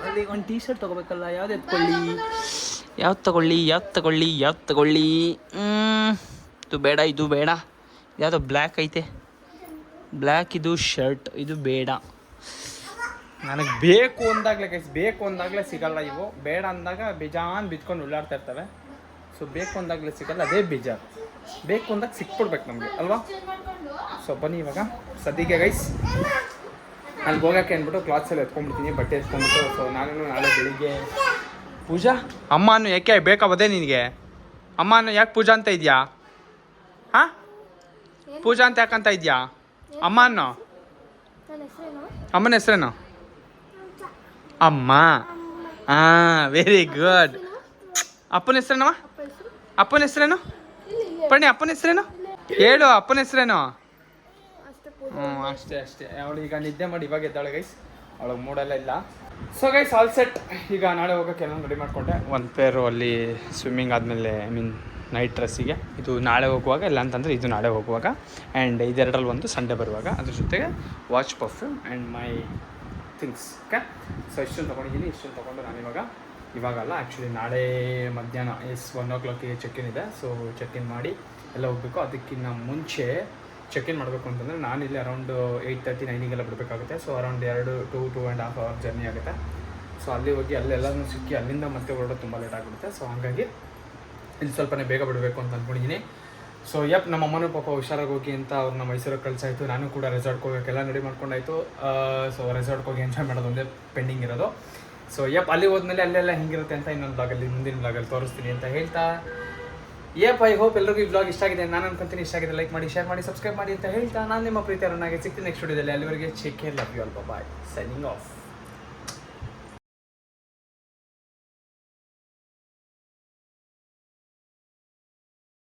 ಅಲ್ಲಿ ಒಂದು ಟೀ ಶರ್ಟ್ ತೊಗೋಬೇಕಲ್ಲ. ಯಾವ್ದು ತಗೊಳ್ಳಿ? ಇದು ಬೇಡ. ಯಾವುದೋ ಬ್ಲ್ಯಾಕ್ ಐತೆ, ಬ್ಲ್ಯಾಕ್. ಇದು ಶರ್ಟ್, ಇದು ಬೇಡ. ನನಗೆ ಬೇಕು ಅಂದಾಗಲೇ ಸಿಗಲ್ಲ ಇವು. ಬೇಡ ಅಂದಾಗ ಬೇಜಾನ್ ಬಿತ್ಕೊಂಡು ಉಳ್ಳಾಡ್ತಾ ಇರ್ತವೆ. ಸೊ ಬೇಕು ಅಂದಾಗಲೇ ಸಿಗಲ್ಲ, ಅದೇ ಬೇಜಾರು. ಬೇಕು ಅಂದಾಗ ಸಿಕ್ಬಿಡ್ಬೇಕು ನಮಗೆ ಅಲ್ವಾ? ಸೊ ಬನ್ನಿ ಇವಾಗ ಸದ್ಯಕ್ಕೆ ಗೈಸ್ ಅಲ್ಲಿಗೆ ಹೋಗೋಕ್ಕೆ ಅಂದ್ಬಿಟ್ಟು ಕ್ಲಾತ್ಸ್ ಎಲ್ಲ ಎತ್ಕೊಂಡ್ಬಿಡ್ತೀನಿ, ಬಟ್ಟೆ ಎತ್ಕೊಂಡ್ಬಿಟ್ಟು. ಸೊ ನಾಳೆ ಬೆಳಿಗ್ಗೆ ಪೂಜಾ ಅಮ್ಮನು ಯಾಕೆ ಬೇಕಾವದೇ ನಿನಗೆ? ಅಮ್ಮನು ಯಾಕೆ ಪೂಜಾ ಅಂತ ಇದೆಯಾ? ಹಾಂ, ಪೂಜಾ ಅಂತ ಯಾಕಂತ ಇದೆಯಾ? ಅಮ್ಮನ ಹೆಸ್ರೇನು? ಅಮ್ಮ. Very good. ಅಪ್ಪನ ಹೆಸ್ರೇನು? ಪಣ್ಣಿ ಅಪ್ಪನ ಹೆಸ್ರೇನು ಹೇಳು? ಅಪ್ಪನ ಹೆಸ್ರೇನು? ಅಷ್ಟೇ. ಅವಳು ಈಗ ನಿದ್ದೆ ಮಾಡಿ ಇವಾಗ ಎದ್ದಾಳೆ ಗೈಸ್, ಅವಳಿಗೆ ಮೂಡೆಲ್ಲ ಇಲ್ಲ. So guys all set. ಈಗ ನಾಳೆ ಹೋಗೋಕ್ಕೆ ಎಲ್ಲ ರೆಡಿ ಮಾಡಿಕೊಂಡೆ. ಒಂದು ಪೇರು ಅಲ್ಲಿ ಸ್ವಿಮ್ಮಿಂಗ್ ಆದಮೇಲೆ ನೈಟ್ ಡ್ರೆಸ್ಸಿಗೆ. ಇದು ನಾಳೆ ಹೋಗುವಾಗ, ಇಲ್ಲ ಅಂತಂದರೆ ಇದು ನಾಳೆ ಹೋಗುವಾಗ. ಆ್ಯಂಡ್ ಇದೆರಡರಲ್ಲಿ ಒಂದು ಸಂಡೇ ಬರುವಾಗ. ಅದ್ರ ಜೊತೆಗೆ watch, perfume and my things. Okay, so ಇಷ್ಟೊಂದು ತೊಗೊಂಡಿದ್ದೀನಿ. ಇಷ್ಟೊಂದು ತೊಗೊಂಡು ನಾನು ಇವಾಗಲ್ಲ, ಆ್ಯಕ್ಚುಲಿ ನಾಳೆ ಮಧ್ಯಾಹ್ನ 1 o'clock ಚೆಕ್ಇನ್ ಇದೆ. ಸೊ ಚೆಕ್ಇನ್ ಮಾಡಿ ಎಲ್ಲ ಹೋಗಬೇಕು. ಅದಕ್ಕಿಂತ ಮುಂಚೆ ಚೆಕ್ಇನ್ ಮಾಡಬೇಕು ಅಂತಂದರೆ ನಾನಿಲ್ಲಿ ಅರೌಂಡ್ 8:30, 9 ಬಿಡಬೇಕಾಗುತ್ತೆ. ಸೊ ಅರೌಂಡ್ 2.5 hour ಜರ್ನಿ ಆಗುತ್ತೆ. ಸೊ ಅಲ್ಲಿ ಹೋಗಿ ಅಲ್ಲೆಲ್ಲನೂ ಸಿಕ್ಕಿ ಅಲ್ಲಿಂದ ಮತ್ತೆ ಹೊರಡೋದು ತುಂಬ ಲೇಟ್ ಆಗಿಬಿಡುತ್ತೆ. ಸೊ ಹಾಗಾಗಿ ಇಲ್ಲಿ ಸ್ವಲ್ಪನೇ ಬೇಗ ಬಿಡಬೇಕು ಅಂತ ಅಂದ್ಕೊಂಡಿದ್ದೀನಿ. ಸೊ ನಮ್ಮ ಅಮ್ಮನೂ ಪಾಪ ಹುಷಾರಾಗಿ ಹೋಗಿ ಅಂತ ಅವ್ರನ್ನ ಮೈಸೂರಿಗೆ ಕಳಿಸಾಯಿತು. ನಾನು ಕೂಡ ರೆಸಾರ್ಟ್ಗೆ ಹೋಗೋಕ್ಕೆಲ್ಲ ರೆಡಿ ಮಾಡ್ಕೊಂಡಾಯಿತು. ಸೊ ರೆಸಾರ್ಟ್ಗೆ ಹೋಗಿ ಎಂಜಾಯ್ ಮಾಡೋದು ಒಂದೇ ಪೆಂಡಿಂಗ್ ಇರೋದು. ಸೊ ಅಲ್ಲಿ ಹೋದ್ಮೇಲೆ ಅಲ್ಲೆಲ್ಲ ಹೆಂಗಿರುತ್ತೆ ಅಂತ ಇನ್ನೊಂದು ಬ್ಲಾಗಲ್ಲಿ, ಮುಂದಿನ ಬ್ಲಾಗಲ್ಲಿ ತೋರಿಸ್ತೀನಿ ಅಂತ ಹೇಳ್ತಾ, ಐ ಹೋಪ್ ಎಲ್ಲರಿಗೂ ಈ ಬ್ಲಾಗ್ ಇಷ್ಟ ಆಗಿದೆ. ನಾನು ಅನ್ಕೊಂತೀನಿ ಇಷ್ಟ ಆಗಿದೆ. ಲೈಕ್ ಮಾಡಿ, ಶೇರ್ ಮಾಡಿ, ಸಬ್ಸ್ಕ್ರೈಬ್ ಮಾಡಿ ಅಂತ ಹೇಳ್ತಾ ನಾನು ನಿಮ್ಮ ಪ್ರೀತಿ ಅರುಣಾಗೆ ಸಿಗ್ತೀನಿ ನೆಕ್ಸ್ಟ್ ವಿಡಿಯೋದಲ್ಲಿ. ಅಲ್ಲಿವರೆಗೆ take care, love you all, bye, signing of.